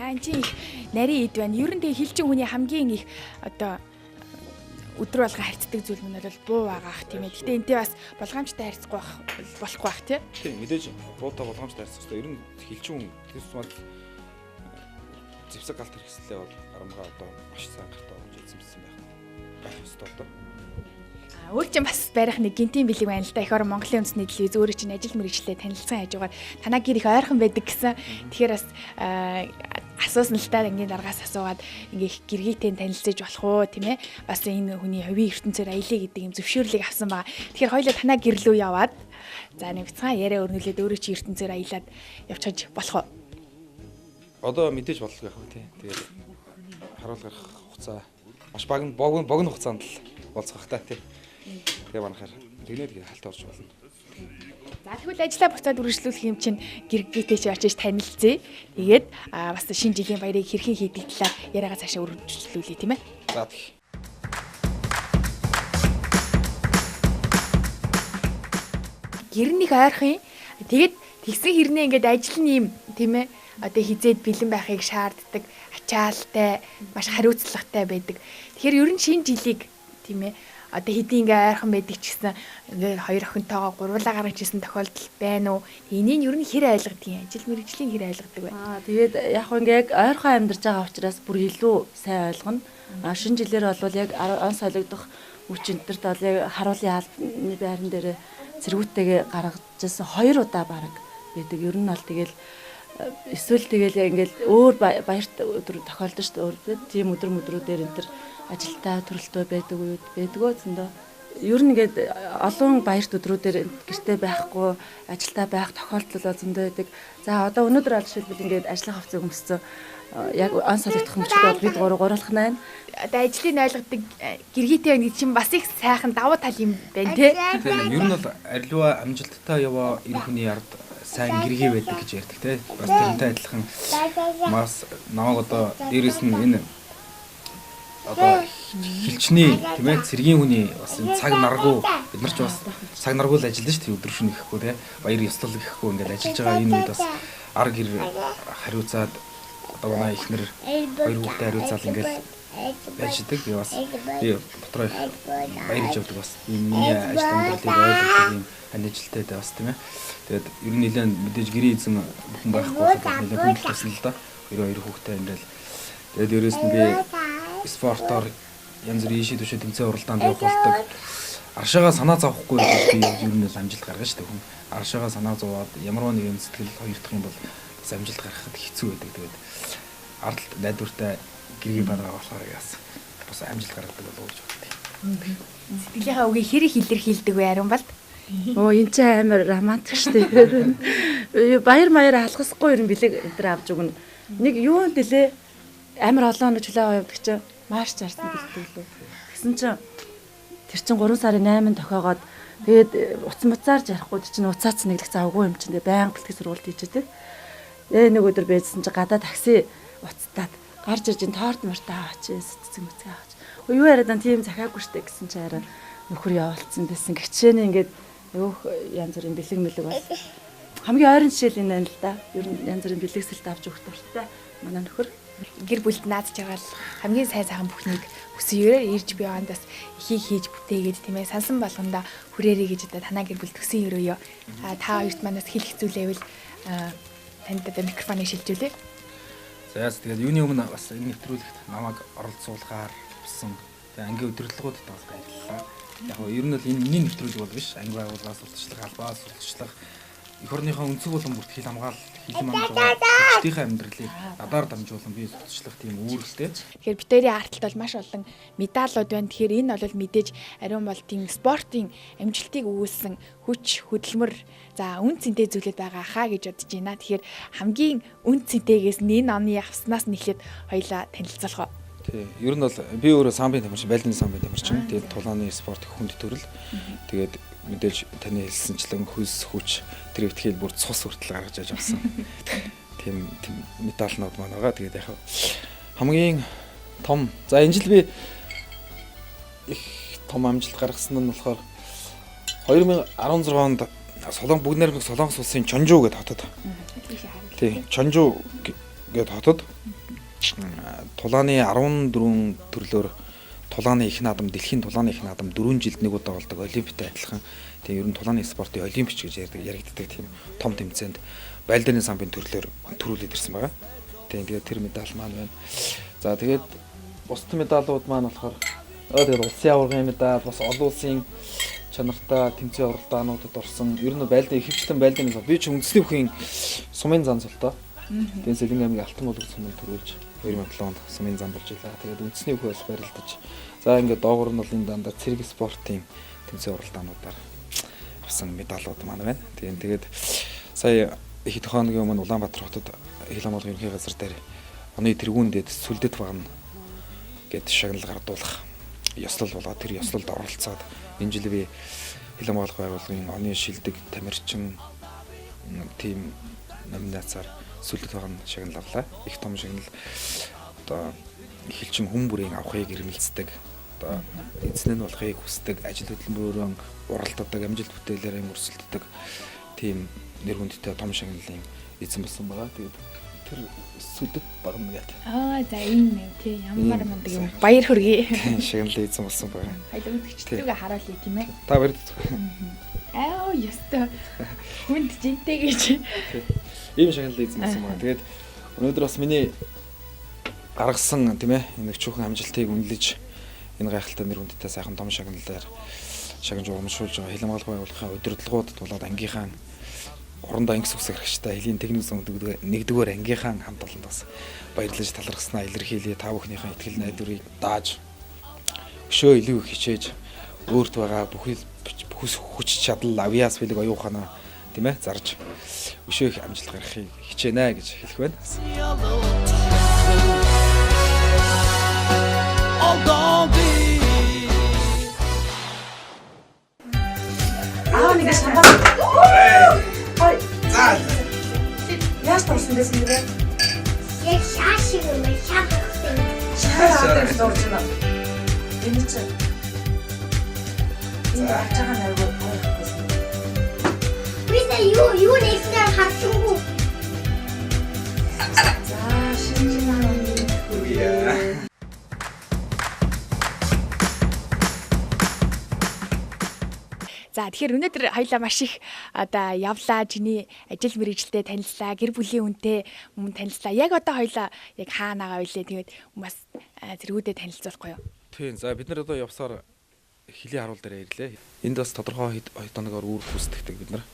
Энд чинь нарийн ид байна. Ер нь тэгээ хилчин хүний хамгийн их одоо өдөр болго харьцдаг зүйл нь бол буу байгаах тийм ээ. Гэтэ энтэй бас болгоомжтой харьцахгүй болохгүй бах тийм.
Тийм мэдээж буутай болгоомжтой харьцах хэрэгтэй. Ер нь хилчин хүн тэс мал зэвсэг галт хэрэгслээ бол арамгаа одоо маш сайн гартаа болж эзэмсэн байх ёстой одоо.
Өөр чинь бас барих нэг гинтийн бэлэг байна л да. Их орон Монголын үндэсний телевиз өөрөө чинь ажил мэргэжлээ танилцсан хажуугаар танаа гэр их ойрхон байдаг гэсэн. Тэгэхээр бас асуусан л та ингээд даргаас асуугаад ингээд гэргийтэй танилцаж болох уу тийм ээ. Бас энэ хүний хувийн ертөнцөөр аялаа гэдэг юм зөвшөөрлийг авсан байгаа. Тэгэхээр хоёулаа танаа гэр рүү яваад за нэг цаан яриа өрнүүлээд өөрөө чи ертөнцөөр аялаад явчихж болох уу?
Одоо мэдээж болох байх уу тий. Тэгээд харуулгах хугацаа маш богино хугацаанд л болцох та тий. Тэгээ манахаар тэгнээд халт орж болно.
За тэгвэл ажлаа буцаад үргэлжлүүлэх юм чинь гэргийтэй чи очиж танилцъя. Тэгээд бас шинэ жилийн баярыг хэрхэн хийдэг талаар яриагаа цаашаа үргэлжлүүлье тийм ээ.
За тэгэх.
Гэрнийх ойрхон. Тэгээд тэгсэн хэрнээ ингээд ажил нь юм тийм ээ. Одоо хизээд бэлэн байхыг шаарддаг, ачаалтай, маш хариуцлагатай байдаг. Тэгэхээр ер нь шинэ жилийг тийм ээ одоо хэдий ингээ ойрхон байдаг ч гэсэн ингээ хоёр охинтойгоо гурвуулаа гаргаж ирсэн тохиолдол байна уу? Энийг ер нь хэр ойлгодог юм? Ажил мэргэжлийн хэр ойлгодог вэ?
Тэгээд яг хөө ингээ ойрхон амьдарч байгаа учраас бүр илүү сайн ойлгоно. Шинэ жилээр бол яг он солигдох үчинтерт бол яг харуулын албаны байран дээр цэргүүтэйгээ гаргажсэн 2 удаа баг байдаг. Ер нь бол тэгэл эсвэл тэгэл ингээл өөр баярт өдөр тохиолдож шүү дээ. Тийм өдрүүдээр энэ төр ажилтаа төрөлтөө байдаггүй зөндөө. Ер нь ингээд олон баярт өдрүүдээр гэртээ байхгүй ажилтаа байх тохиолдол зөндөө байдаг. За одоо өнөөдөр аль жишээлбэл ингээд ажлын хавцаг өмссөн яг он солигдох мөчгөө бид гурлах байна.
Одоо ажлыг ойлгодог гэргийтэй байна гэж чинь бас их сайхан давуу тал юм байна тий.
Тийм ер нь бол аливаа амжилттай яваа эр хүний ард сайн гэргээ байдаг гэж ярьдаг тий. Бас тэрнтэй адилхан маш намайг одоо дээрэс нь энэ одоо хилчний тийм ээ цэргийн хүний бас цаг наргуу бид нар ч бас цаг наргуул ажиллаж шүү дээ өдөр шөнө гэхгүй тий. Баяр ёслол гэхгүй ингээд ажиллаж байгаа энэ үед бас ар гэр хариуцаад одоо манай ихнэр хоёр хүүхдээ хариуцаал ингээд байждаг. Би бас би дотроо баярж явдаг бас миний ажил амьдралыг ойлгох юм ажилтай бас тийм ээ. Тэгээд ер нь нэлээд мэдээж гэрээ эзэн бүхэн байхгүй болохоор нэлээд хүндэлсэн л да. Хоёр хүүхдээ ингээд тэгээд дээрээс нь би спортоор янз бүрийн шийдвэршээ тэмцээн уралдаанд явах болдог. Аршаага санаа зовхгүй би ер нь амжилт гаргана шүү дээ хүн. Аршаага санаа зовоод ямар нэгэн сэтгэл хоёр дахь юм бол бас амжилт гаргахад хэцүү байдаг. Тэгээд ардалт найдвартай гэргийн байгаа болохоор яасан бас амжилт гаргадаг болов уу гэж боддог.
Сэтгэлийнхаа үгийг хэрэг илэрхийлдэг вэ Ариун Балд?
Оо энэ ч амар романтик шүү дээ. Баяр маяар халахсахгүй юм бэлэг энэ авч өгнө. Нэг юу нэлээ амар олон чөлөө явдаг чинь маш зарсан бэлтгэлээ. Тэгсэн чинь тэр чин 3 сарын 8-нд тохиогоод тэгээд уцмацаар жарахгүй чинь уцаац нэглэх завгүй юм чинь баян бэлтгэл сургалт хийчихэд. Нэг өдөр байжсэн чинь гадаа такси уцтаад гарч ирж торт мартаа аваач сэтцэн үцгээ аваач. Юу яриад ан тийм захаагүй штэ гэсэн чи хараа нөхөр явуулсан байсан. Гэвчээний ингээд өөх янз бүрийн бэлэг мэлэг бас хамгийн ойрын жишээл энэ л да. Ер нь янз бүрийн бэлэгсэлт авч өгөх дуртай манай нөхөр.
Гэр бүлд наад жаргал хамгийн сайн сайхан бүхнийг өсөөрөөр ирж би ондас ихийг хийж бүтээгээд тийм ээ сансан болгонда хүрээрээ гэж одоо танаа гэр бүл төсөн өрөөё. Та хоёрт манаас хэлэх зүйлээвэл танд одоо микрофоныг шилжүүлээ.
За тэгээд юуны өмнө бас энэ нэвтрүүлэгт намайг оролцуулгаар авсан ангийн удирдлагуудад бас баярлалаа. Яг нь ер нь бол энэ нэвтрүүлэг бол биш. Анги байгууллагаас сурталчлах, албаас сурталчлах эх орныхоо өнцөг болон бүрт хил хамгаалал, хил хамгаалал, хүчтийнхээ амьдралыг надаар дамжуулан бий сурталчлах тийм үүрэгтэй.
Тэгэхээр битэрийн арталт бол маш олон медалууд байна. Тэгэхээр энэ бол мэдээж ариун бол тийм спортын амжилтыг өгүүлсэн хүч хөдөлмөр за үн цэнтэй зүйлүүд байгаа хаа гэж бодож байна. Тэгэхээр хамгийн үн цэнтэйгээс энэ оны авснаас нэхлээд хоёлаа танилцуулах.
Тий. Ер нь бол би өөрөө самбын тамирчин, байлданы самбын тамирчин. Тэгээд тулааны спорт хүнд төрөл. Тэгээд мэдээж таны хэлсэнчлэн хөлс хүч тэр ихтгэл бүр цус хүртэл гаргаж яж авсан. Тийм медалнууд маань байгаа. Тэгээд яг хамгийн том за энэ жил би их том амжилт гаргасан нь болохоор 2016 онд бүгд найрамдах Солонгос улсын Чонжу гэдэг хотод. Тий, Чонжу гэдэг хотод тулааны 14 төрлөөр тулааны их наадам, дэлхийн тулааны их наадам 4 жилд нэг удаа болдог олимпиатай адилхан. Тэгээ ер нь тулааны спортын олимпич гэж яригддаг тийм том тэмцээнд байлдааны самбын төрлөөр төрүүлээд ирсэн байгаа. Тэгээд тэр медаль маань байна. За тэгээд бусад медалууд маань болохоор тэгээд улсын аваргын медаль, бас олон улсын чанартай тэмцээн уралдаануудад орсон. Ер нь байлдан ихэвчлэн байлдааны би ч үндэсний бүхийн сумын зан цолтой. Тэгээд Сэлэнг аймгийн Алтан булгар суманд төрүүлж 2007 онд сумын зам болж илаа. Тэгээд үндэсний бүхий бас барилдаж. За ингээд доогор нь бол энэ дандаа цэрэг спортын тэмцээн уралдаануудаар авсан медалууд маань байна. Тэгээд сая их тохооногийн өмнө Улаанбаатар хотод хил хамгааллын ерөнхий газар дээр оны тэргүүн дээд сүлдэт багна гэд шагнал гардуулах ёслол болоод тэр ёслолд оролцоод энэ жил би хил хамгааллах байгууллагын оны шилдэг тамирчин тим номинацаар сүлдэт багна шагнал авлаа. Их том шагнал одоо эхэлчин хүн бүрийн авахыг ирмэлцдэг. Одоо эзэн нь болохыг хүсдэг, ажил хөдөлмөрөөр уралддаг, амжилт бүтээлээрээ өрсөлддөг тийм нэр хүндтэй том шагналын эзэн болсон байгаа. Тэгээд тэр сүлдэт багна гэдэг.
За энэ тийм ямар мундаг юм. Баяр хүргэе.
Шагналын эзэн болсон байгаа.
Хайд үзэгчдүүгээ харуулъя тийм ээ.
Та баяр.
Ёстой. Хүнд жинтэй гэж.
Ийм шагналын эзэн болсон байгаа. Тэгээд өнөөдөр бас миний гаргасан тийм ээ нэг чухал амжилтыг үнэлж энэ гайхалтай нэр хүндтэй сайхан том шагналаар шагнаж урамшуулж байгаа хил хамгааллын байгууллагын удирдлагуудад болоод ангийнхаа орондоо ангис үсэх хэрэгжтэй хэлийн техник зам нэгдүгээр ангийнхаа хамт олонд бас баярлаж талархснаа илэрхийлье. Та бүхнийхээ ихтгэл найдварыг дааж өшөө илүү их хичээж өөрт байгаа бүхэл хүч чадал авьяас билэг оюуханаа тийм ээ зарж өшөө их амжилт гаргахыг хичээнэ гэж хэлэх байна.
Нэг шамбар. Ой. За. Яаж турсан байсан бэ?
Яг шаашиг юм шаахсан.
Шаашаа дурж байна. Энэ чинь. Энэ ачаага найгуу ойлгохгүй.
Бисаа юу нэсээр хатсангүй.
За шинжлэх ухааны.
За тэгэхээр өнөөдөр хоёлаа маш их одоо явлаа, чиний ажил мэргэжилтэд танилцлаа, гэр бүлийн хүнтэй өмнө танилцлаа. Яг одоо хоёлаа яг хаана байгаа вэ? Тэгээд бас зэргүүдэд танилцуулахгүй юу?
Тийм. За бид нар одоо явсаар хилийн харуул дээр ирлээ. Энд бас тодорхой хэд хоногоор үүрэг гүйцэтгэдэг бид нар.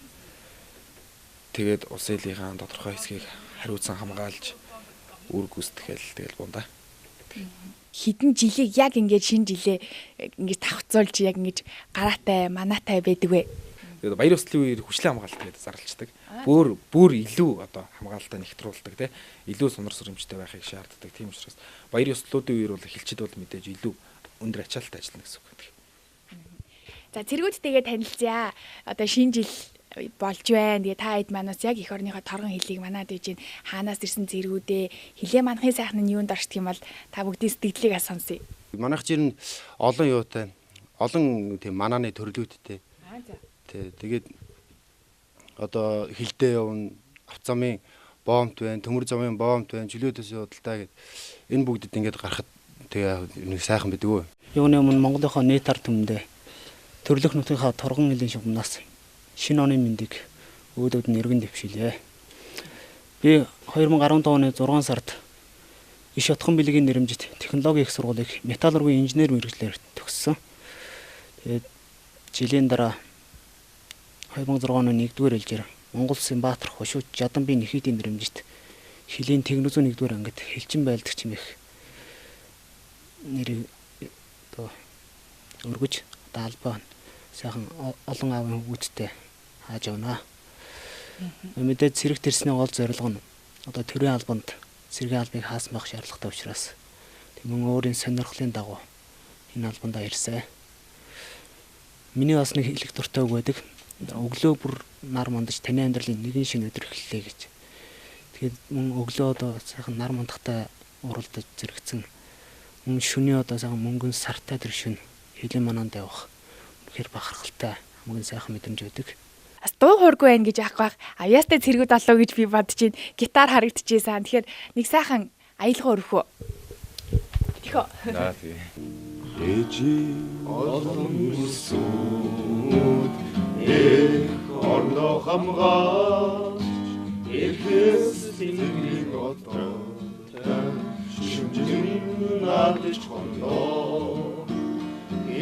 Тэгээд улсын хилийнхаа тодорхой хэсгийг хариуцсан хамгаалж үүрэг гүйцэтгэл тэгэл бунда.
Хэдэн жилийг яг ингэж шинэ жилээ ингэж тавцуулж яг ингэж гараатай, манаатай байдаг вэ?
Тэгээд баяр ёслолын үеэр хүчлийн хамгаалалт гэдэг зарлцдаг. Бүр илүү одоо хамгаалалтаа нэгтрүүлдэг те. Илүү сунар сүрэмжтэй байхыг шаарддаг. Тийм учраас баяр ёслолын үеэр бол эхэлчид бол мэдээж илүү өндөр ачаалттай ажиллана гэсэн үг гэдэг.
За цэргүүдтэйгээ танилцъя. Одоо шинэ жил болж байна. Тэгээ та хэд манаас яг эх орныхоо торгон хэлийг манад ээж хаанаас ирсэн зэргүүдээ хилээ манахын сайхан нь юунд оршдог юм бол та бүгдийн сэтгэлийг сонсъё.
Манайх жир нь олон юутай, олон тийм манааны төрлүүдтэй. Тэгээд одоо хилдээ явна, авцамын боомт байна, төмөр замын боомт байна, жилөөдөөс худалдаа гэд энэ бүгдэд ингээд гарахад тэгээ нэг сайхан байдаг үү.
Юуны өмнө Монголынхоо нийт ард түмэндээ төрлөх нутгийнхаа торгон хэлний шугамнаас шинэ оны мэндийг өөдөөд нь эргэн дэвшилээ. Би 2015 оны 6 сард Иш Отхон билгийн нэрэмжит технологийн их сургуулийг металлургийн инженер мэргэжлээр төгссөн. Тэгээд жилийн дараа 2006 оны 1-р ээлжээр Монгол Улсын Баатар Хошууч Жаданбийн нэхийдийн нэрэмжит Хилийн технологийн 1-р ангид хэлчин байлдаг чимээх нэрийг одоо өргөж албаа сайхан олон аавын хөвгүүдтэй хааж явна. Мэдээж цэрэг тэрсний гол зорилго нь одоо төрийн албанд цэргийн албыг хаасан байх шаардлагатай учраас мөн өөрийн сонирхлын дагуу энэ албандаа ирсэн. Миний бас нэг хэлэх дуртай үг байдаг. Өглөө бүр нар мандаж таны амьдралын нэгэн шинэ өдөр эхэллээ гэж. Тэгээд мөн өглөө одоо сайхан нар мандахтай уралдаж зэрэгцэн мөн шөнийн одоо сайхан мөнгөн сартай тэр шөнө хилийн манаанд явах үнэхээр бахархалтай хамгийн сайхан мэдрэмж өгдөг.
Бас дуу хуургүй байна гэж яах вэ? Авьяастай цэргүүд олоо гэж би бодож байна. Гитар харагдчихсан. Тэгэхээр нэг сайхан аялгаа өрхөө. Тэхөө.
За тий. Ээжи олон үсүүд эх орно хамгаалж эрхэс тэнгэрийн отоо шүмжин наадч хондоо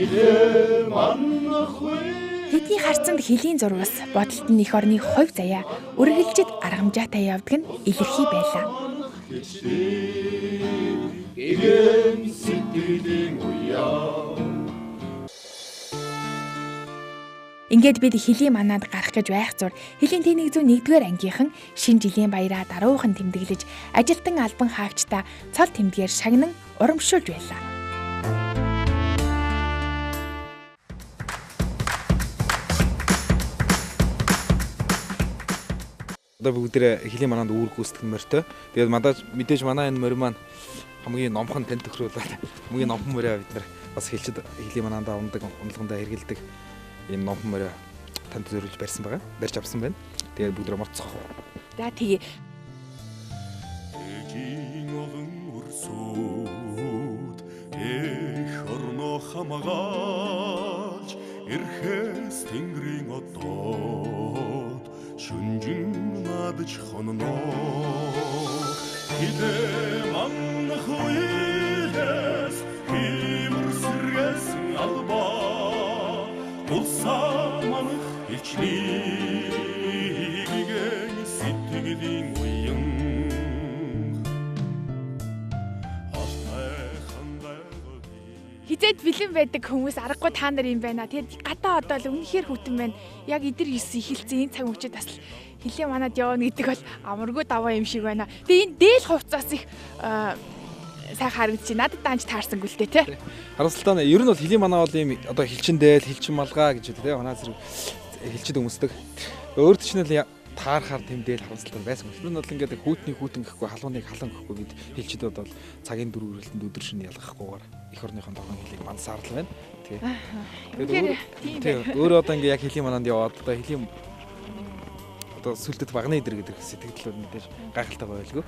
илээ маннах вэ.
Тэдний харцанд хөлийн зурвас бодолд нь эх орны хувь заяа үргэлжид аргамжаатай явдаг нь илэрхий байлаа. Ингээд бид хөлийн манаад гарах гэж байх зур хөлийн тэнийг 101-р ангийнхан шинэ жилийн баяраа даруухан тэмдэглэж ажилтан албан хаагчдаа цол тэмдгээр шагнан урамшуулж байлаа.
Одоо бүгдээ хөлийн манаанд үүрэг гүйцэтгэх морьтой. Тэгээд мэдээж манай энэ морь маань хамгийн номхон тань төхрүүлээд хамгийн номхон морь бид нар бас хэлчихэд хөлийн манаанд ундаг, унлагандаа хэргэлдэг ийм номхон морь танд зөрүүлж барьсан байгаа. Барьж авсан байна. Тэгээд бүгд морцох.
За тэгээ.
Эгийн олон өрсөд эх орно хамгаалж эрхэс тэнгэрийн отоод шүнжин наадч хонноо хилээ маннах үйлэс хивэрсэргэс албаа тулсаа манах хилчнийг сэтгэлийн уян
Хизээд бэлэн байдаг хүмүүс аргагүй та нар юм байна. Тэгээд гадаа одоо л үнэхээр хүтэн байна. Яг эдэр 9 эхэлсэн энэ цаг мөчид бас хөлийн манад явна гэдэг бол амаргүй даваа юм шиг байна. Тэгээд энэ дээл хувцас их сайн харагдчих. Надад даанч таарсангүй л дээ тий.
Харамсалтай нь ер нь бол хөлийн манаа бол ийм одоо хилчин дээл, хилчин малгай гэж үү тий. Манай зэрэг хилчид өмсдөг. Өөрт чинь л таарахаар тэмдээл харамсалтай байсан. Тэр нь бол ингээд хүүтний хүүтэн гэхгүй, халууныг халан гэхгүй бид хилчидүүд бол цагийн 4 хүрэлтэнд өдөр шөнө ялгахгүйгээр эх орныхон тогон хилийг мансаарлал байна. Тэгээд өөрөө одоо ингээд яг хөлийн мананд яваад одоо хөлийн одоо сүлдэт багны идэр гэдэг сэтгэл бол мэдээж гайхалтай байлгүй.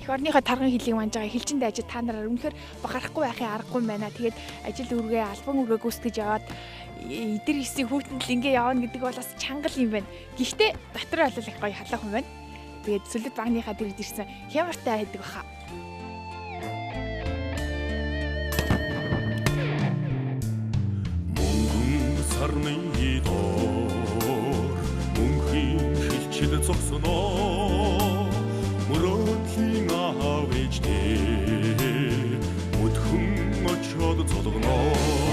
Эх орныхоо тарган хилийг манж байгаа хилчинд ажид та нараар үнэхээр бахарахгүй байхын аргагүй байна. Тэгээд ажил үргээ, албан үргээ гүйцэтгэж яваад эдэр 9-ийн хүүтэнд л ингээ явна гэдэг бол бас чангал юм байна. Гэхдээ дотор бол их гоё халаахан байна. Тэгээд сүлдэт багныхаа дэрд ирсэн хямартай байдаг баха.
Мөнгөн сарны доор мөнхийн хилчид зогсноо мөрөөдлийн аав ээжтэй өдхөн очоод золгоноо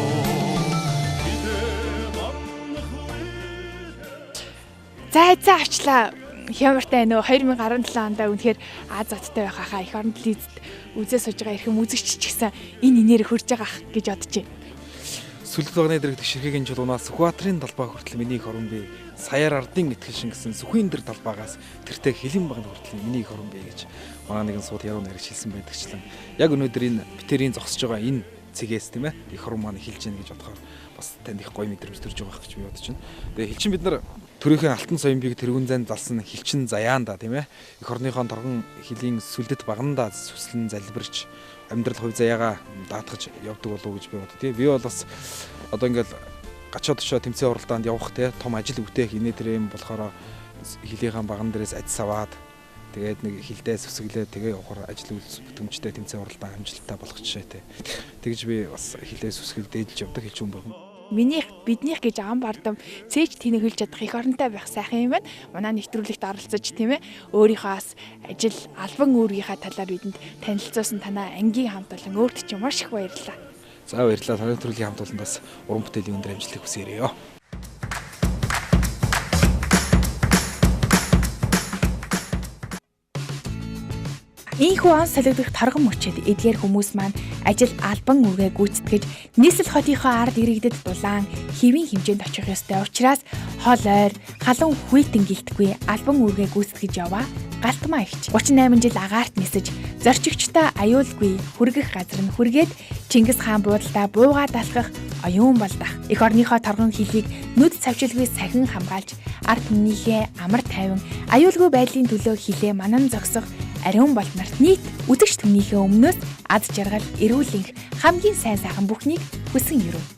За авчлаа. Хямартай нөө 2017 онд үнэхээр Аз задтай байх хаа эх оронд лизд үзээ сууж байгаа эрхэм үзэгч ч гэсэн энэ инээр хөрж байгаа гэж бодож байна.
Сүлд багны дэрэгдэх ширхгийн чулуунаас Сүхбаатарын талбай хүртэл миний эх орон бий. Саяар ардын итгэл шингэсэн Сүхийн дэр талбайгаас тэртээ Хилэн багны хүртэл миний эх орон бий гэж манай нэгэн сууд яруу наригч хэлсэн байдагчлан. Яг өнөөдөр энэ битэрийн зогсож байгаа энэ цэгээс тийм ээ эх орон маань хэлж яах гэж бодохоор бас танд их гоё мэдрэмж төрж байгаа гэж би бодож байна. Тэгээ хэлчин бид нар төрийнхөө алтан соёмбиг тэргүүн зайн залсан хэлчин заяанда тийм ээ эх орныхон торгон хилийн сүлдэт багнанда сүслэн залбирч амьдрал хувь заяагаа даатгаж явдаг болов уу гэж би боддог. Тийм би бол бас одоо ингээл гачаад очоо тэмцээн уралдаанд явах тийм том ажил үтээх инээ тэр юм болохоор хилийнхэн баган дээрээс ажис аваад Тэгээд нэг хилдээ сүсгэлээ тэгээ явахаар ажил үйлс бүтэмжтэй тэмцээн уралдаан амжилттай болох жишээтэй. Тэгж би бас хилдээ сүсгэл дээдлж явдаг хэлж юм байна.
Биднийх гэж ам бардам цээж тийг хэлж чадах их оронтой байх сайхан юм байна. Манай нэвтрүүлэгт оролцож тийм ээ өөрийнхөөс ажил албан үүргийнхаа талаар бидэнд танилцуулсан танаа ангийн хамт олон өөрт ч маш их баярлалаа.
За баярлалаа. Танай нэвтрүүлгийн хамт олондоос уран бүтээлийн өндөр амжилтыг хүсээрэй.
Ийхүү он солигдох торгон мөчөд эдгээр хүмүүс маань ажил албан үүргээ гүйцэтгэж нийслэл хотынхоо ард иргэдэд дулаан хэвийн хэмжээнд очих ёстой учраас хол ойр халуун хүйтэн гэлтгүй албан үүргээ гүйцэтгэж яваа Галтмаа ихч 38 жил агаарт нисэж зорчигчтой аюулгүй хүргэх газар нь хүргээд Чингис хаан буудалдаа буугаа далхах оюун болдох. Эх орныхоо торгон хилийг нүд цавчилгүй сахин хамгаалж ард түмнийхээ амар тайван аюулгүй байдлын төлөө хилээ манан зогсох ариун болморт нийт үзэгч түмнийхээ өмнөөс ад жаргал эрүүлэнх хамгийн сайн сайхан бүхнийг хүсэн ирв.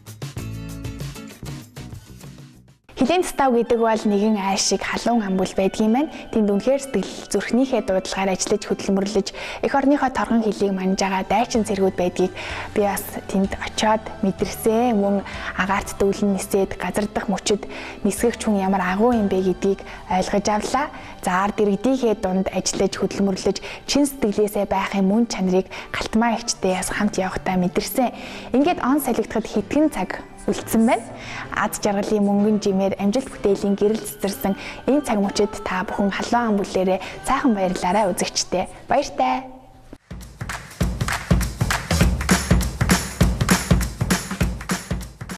Хилийн став гэдэг бол нэгэн айр шиг халуун амбул байдгийм байна. Тэнд үнэхээр сэтгэл зүрхнийхээ дуудлагаар ажиллаж хөдөлмөрлөж эх орныхоо торгон хилийг манж байгаа дайчин цэргүүд байдгийг би бас тэнд очиод мэдэрсэн. Мөн агаарт дүүлэн нисээд газар дах мөчөд нисгэгч хүн ямар агуу юм бэ гэдгийг ойлгож авлаа. За ард иргэдийнхээ дунд ажиллаж хөдөлмөрлөж чин сэтгэлээсээ байхын мөн чанарыг Галтмаа ихчтэй бас хамт явахдаа мэдэрсэн. Ингээд он солигдоход хэдхэн цаг үлдсэн байна. Ад жаргалын мөнгөн жимээр амжилт бүтээлийн гэрэл цэцэрсэн энэ цаг мөчид та бүхэн халуун амбулээрээ сайхан баярлаарай үзэгчдээ. Баяртай.